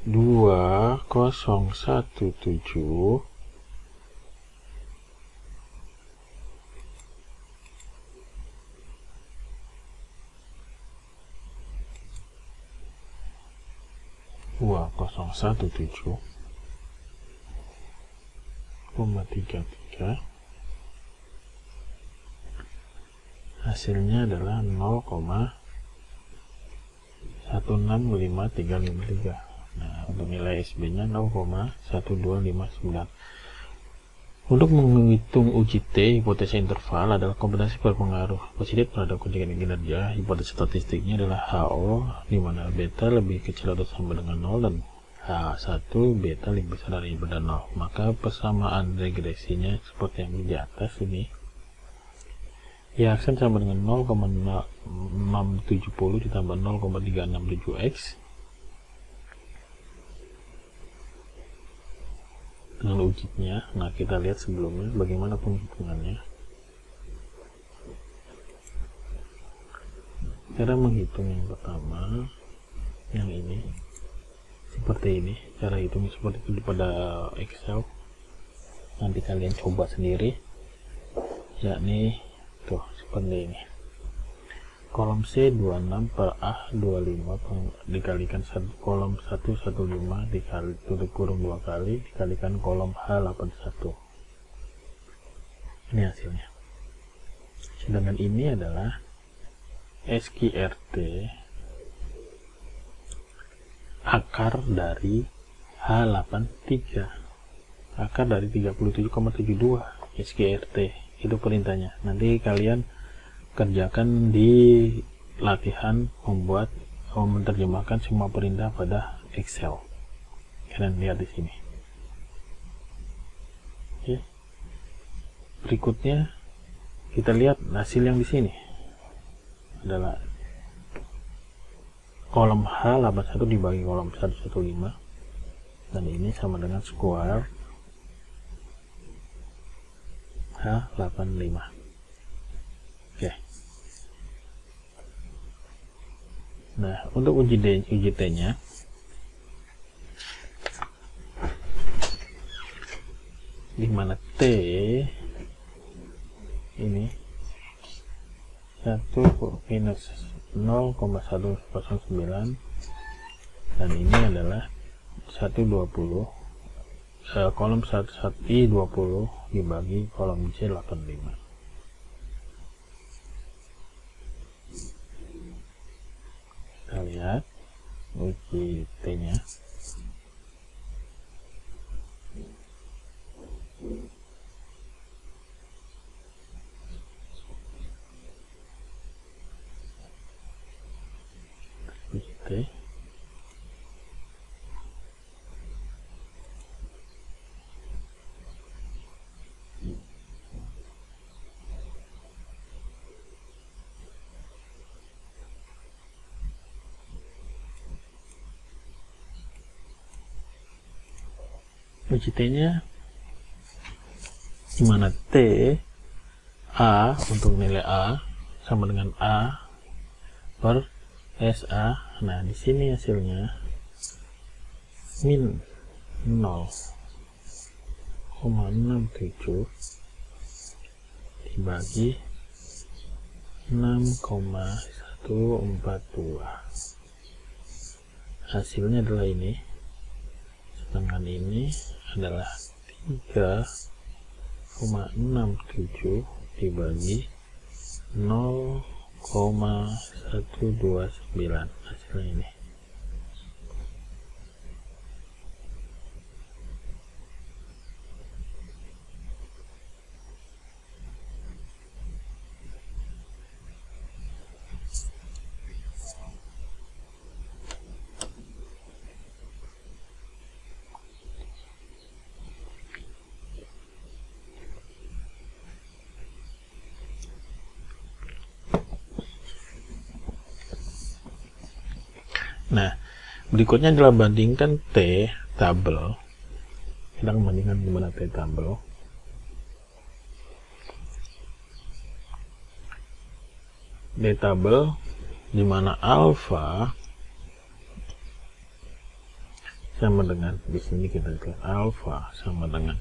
2017 2017,33 hasilnya adalah 0,165353. Nah, untuk nilai SB nya 0,1259. Untuk menghitung uji T, hipotesa interval adalah kompetensi berpengaruh positif terhadap kebijakan kinerja. Hipotesa statistiknya adalah HO, di mana beta lebih kecil atau sama dengan 0 dan H1 beta lebih besar daripada 0. Maka persamaan regresinya seperti yang di atas ini. Ya, aksen sama dengan 0,670 ditambah 0,367X dengan ujinya. Nah, kita lihat sebelumnya bagaimana penghitungannya. Cara menghitung yang pertama, yang ini seperti ini, cara hitungnya seperti itu pada Excel. Nanti kalian coba sendiri, yakni tuh seperti ini. Kolom C 26 per A 25 dikalikan kolom 115 dikali tutup kurung 2 kali dikalikan kolom H 81. Ini hasilnya. Sedangkan ini adalah SQRT akar dari H83, akar dari 37,72 SQRT. Itu perintahnya. Nanti kalian kerjakan di latihan menerjemahkan semua perintah pada Excel. Kalian lihat di sini. Oke. Berikutnya kita lihat hasil yang di sini adalah kolom H81 dibagi kolom 115 dan ini sama dengan square H85. Oke. Nah, untuk uji T-nya di mana T ini 1 minus 0,109 dan ini adalah 120 kolom 1I20 dibagi kolom C85. Kita lihat uji T-nya. Uji T. Uji T-nya dimana T A untuk nilai A sama dengan A per SA. Nah, di sini hasilnya min 0,67 dibagi 6,142. Hasilnya adalah ini dengan ini adalah 3,67 dibagi 0,129, hasilnya ini. Nah, berikutnya adalah bandingkan T tabel. Kita akan bandingkan gimana T tabel. T tabel di mana alfa sama dengan, di sini kita lihat alfa sama dengan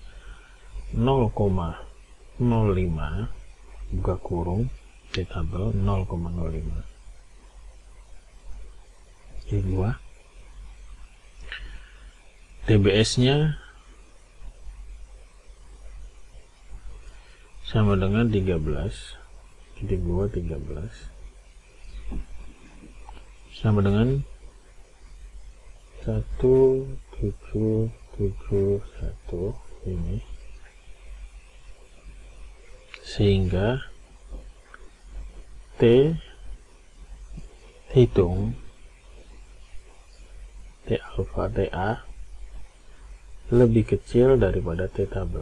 0,05 buka kurung T tabel 0,05 2. TBS-nya sama dengan 13, titik 2 13 sama dengan 1771 ini, sehingga T hitung T alfa TA lebih kecil daripada T tabel.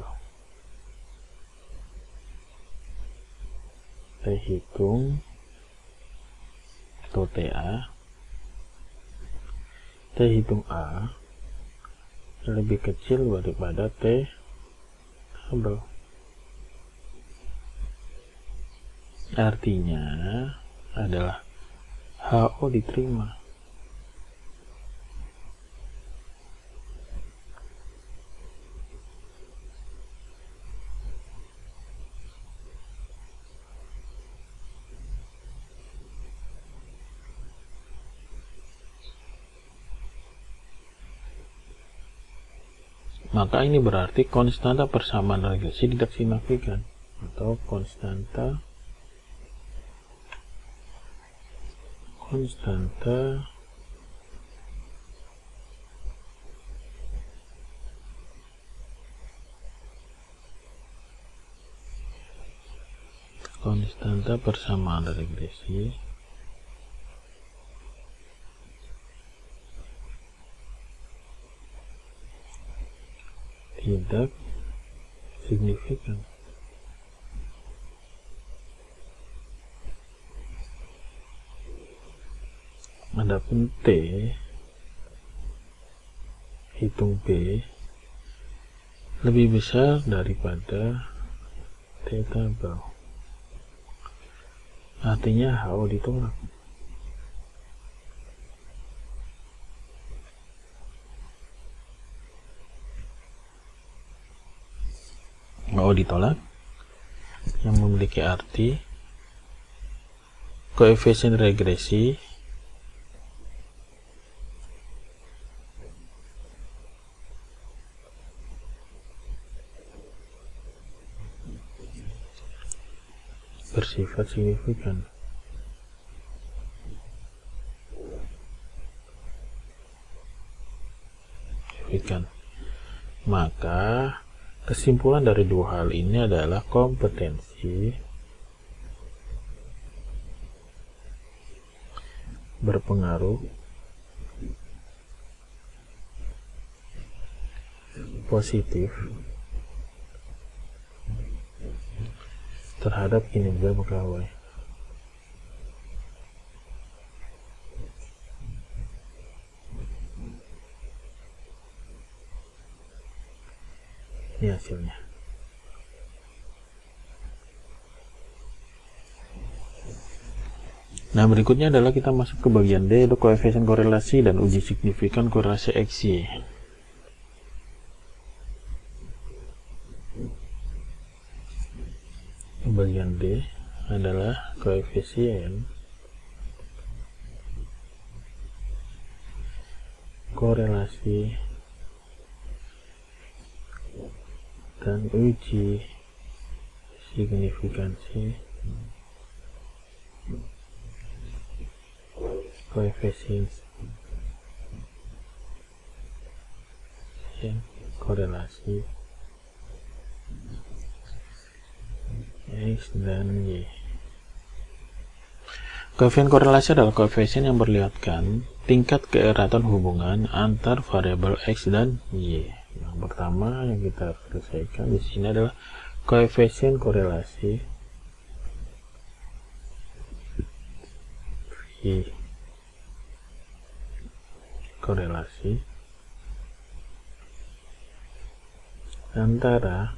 T hitung atau TA, T hitung A lebih kecil daripada T tabel. Artinya adalah HO diterima. Maka ini berarti konstanta persamaan regresi tidak signifikan, atau konstanta persamaan regresi tidak signifikan. Adapun T hitung B lebih besar daripada T tabel. Artinya HO ditolak. HO ditolak yang memiliki arti koefisien regresi bersifat signifikan. Maka kesimpulan dari dua hal ini adalah kompetensi berpengaruh positif terhadap kinerja pegawai. Ini hasilnya. Nah, berikutnya adalah kita masuk ke bagian D, yaitu koefisien korelasi dan uji signifikan korelasi XY. Bagian D adalah koefisien korelasi dan uji signifikansi koefisien korelasi X dan Y. Koefisien korelasi adalah koefisien yang memperlihatkan tingkat keeratan hubungan antar variabel X dan Y. Yang pertama yang kita selesaikan di sini adalah koefisien korelasi Y. Korelasi antara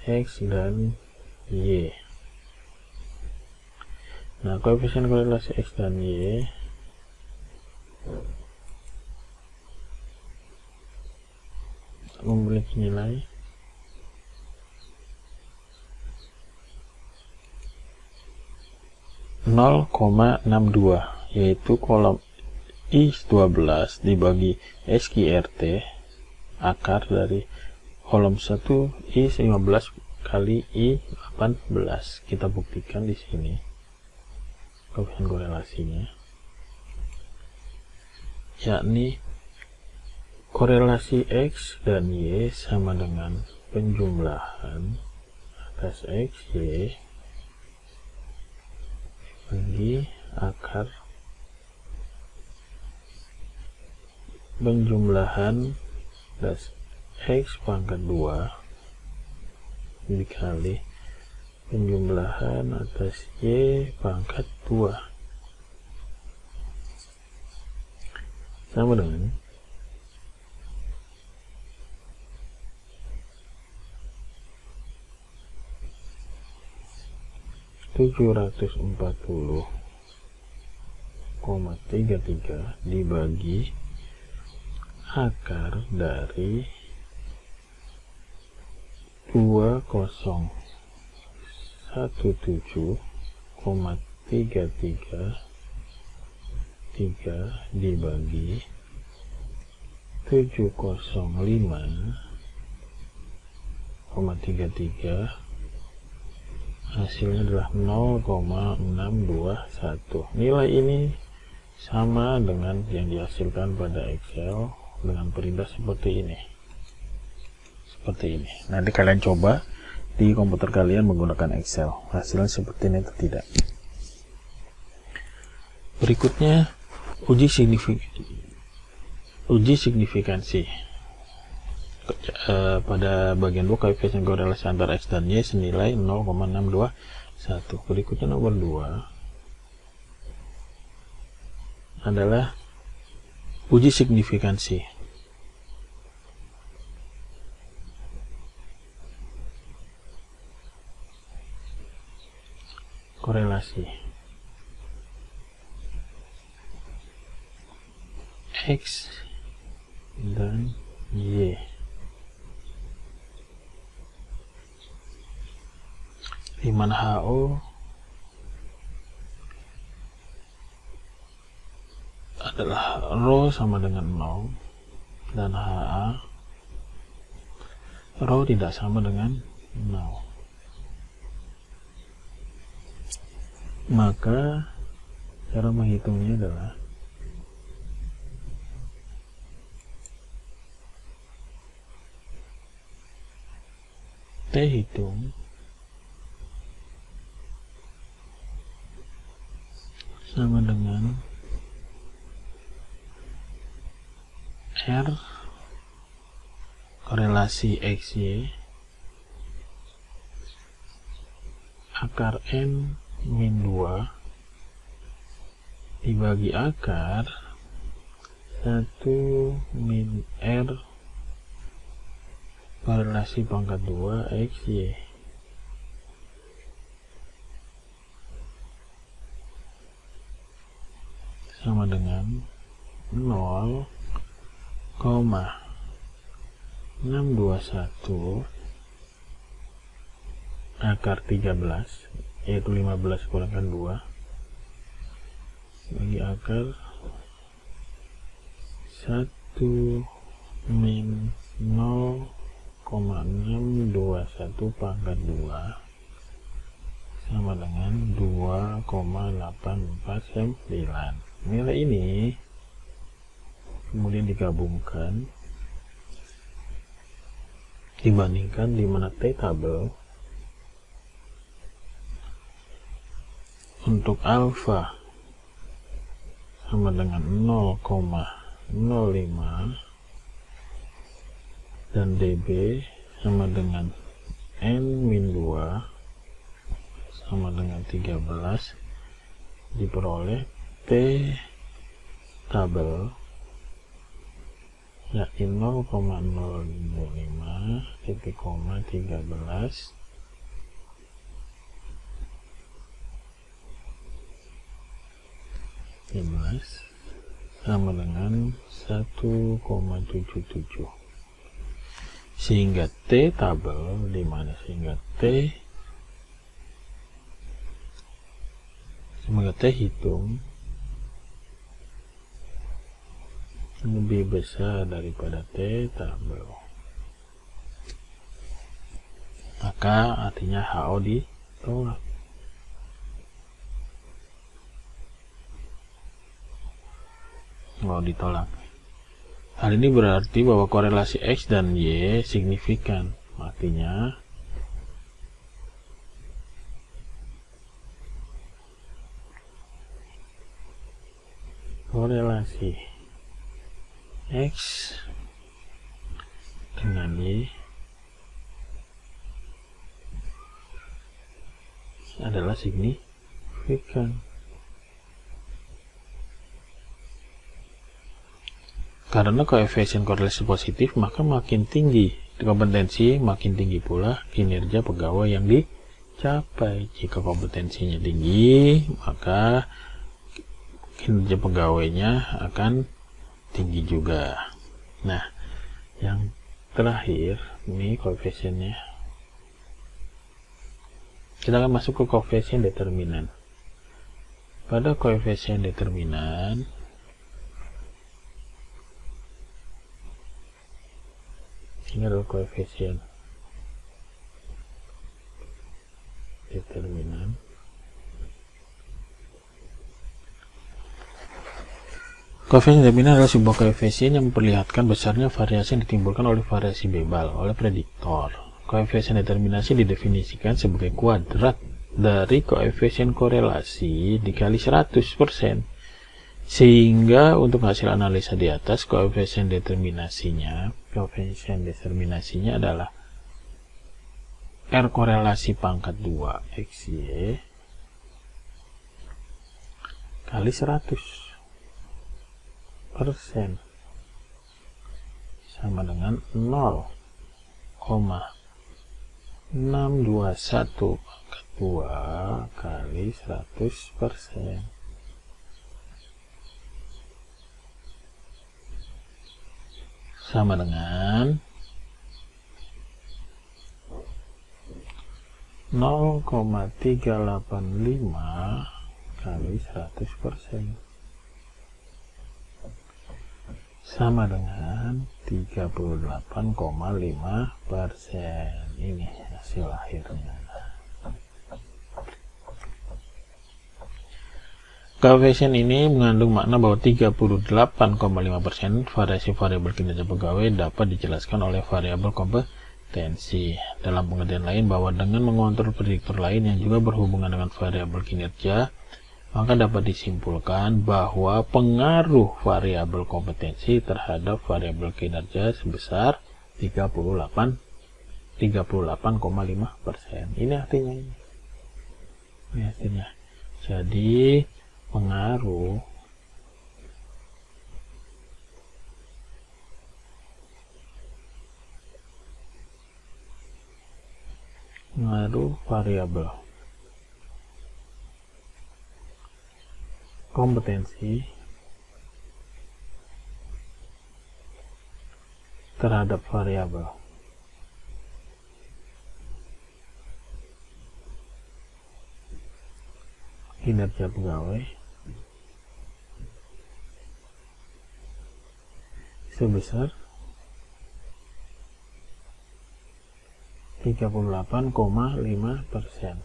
X dan Y. Nah, koefisien korelasi X dan Y memiliki nilai (0,62), yaitu kolom I12 dibagi SQRT akar dari kolom 1 I15 kali I18. Kita buktikan di sini koefisien korelasinya, yakni korelasi X dan Y sama dengan penjumlahan atas X Y bagi akar penjumlahan atas X pangkat 2 dikali penjumlahan atas Y pangkat 2 sama dengan 740,33 dibagi akar dari 2017,333 dibagi 705,33, hasilnya adalah 0,621. Nilai ini sama dengan yang dihasilkan pada Excel dengan perintah seperti ini. Nanti kalian coba di komputer kalian menggunakan Excel, hasilnya seperti ini atau tidak. Berikutnya uji signifikansi. Pada bagian 2, koefisien korelasi antara X dan Y senilai 0,621. Berikutnya nomor 2 adalah uji signifikansi. Korelasi X dan Y. Di mana HO adalah rho sama dengan 0 dan HA rho tidak sama dengan 0. Maka cara menghitungnya adalah T hitung sama dengan R korelasi XY akar N min 2 dibagi akar 1 min R korelasi pangkat 2 XY sama dengan 0,621 akar 13, yaitu 15 kurangkan 2 bagi akar 1 min 0,621 pangkat 2 sama dengan 2,849. Nilai ini kemudian digabungkan, dibandingkan di mana T tabel untuk alfa sama dengan 0,05 dan dB sama dengan N-2 sama dengan 13, diperoleh T tabel yakni 0,025 titik koma 13 sama dengan 1,77, sehingga T tabel semoga T hitung lebih besar daripada T tabel, maka artinya HO ditolak. Hal ini berarti bahwa korelasi X dan Y signifikan. Artinya korelasi X dengan Y adalah signifikan. Karena koefisien korelasi positif, maka makin tinggi kompetensi, makin tinggi pula kinerja pegawai yang dicapai. Jika kompetensinya tinggi, maka kinerja pegawainya akan tinggi juga. Nah, yang terakhir ini koefisiennya. Kita akan masuk ke koefisien determinan. Pada koefisien determinan, ini adalah koefisien determinan. Koefisien determinan adalah sebuah koefisien yang memperlihatkan besarnya variasi yang ditimbulkan oleh variasi bebal oleh prediktor. Koefisien determinasi didefinisikan sebagai kuadrat dari koefisien korelasi dikali 100%. Sehingga untuk hasil analisa di atas, koefisien determinasinya adalah R korelasi pangkat 2 XY kali 100% sama dengan 0,621 pangkat 2 kali 100%. Sama dengan 0,385 kali 100%. Sama dengan 38,5%. Ini hasil akhirnya. Koefisien ini mengandung makna bahwa 38,5% variasi variabel kinerja pegawai dapat dijelaskan oleh variabel kompetensi. Dalam pengertian lain, bahwa dengan mengontrol prediktor lain yang juga berhubungan dengan variabel kinerja, maka dapat disimpulkan bahwa pengaruh variabel kompetensi terhadap variabel kinerja sebesar 38,5%. Ini artinya ini. Ini artinya. Jadi pengaruh variabel kompetensi terhadap variabel kinerja pegawai sebesar 38,5%.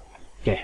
Oke,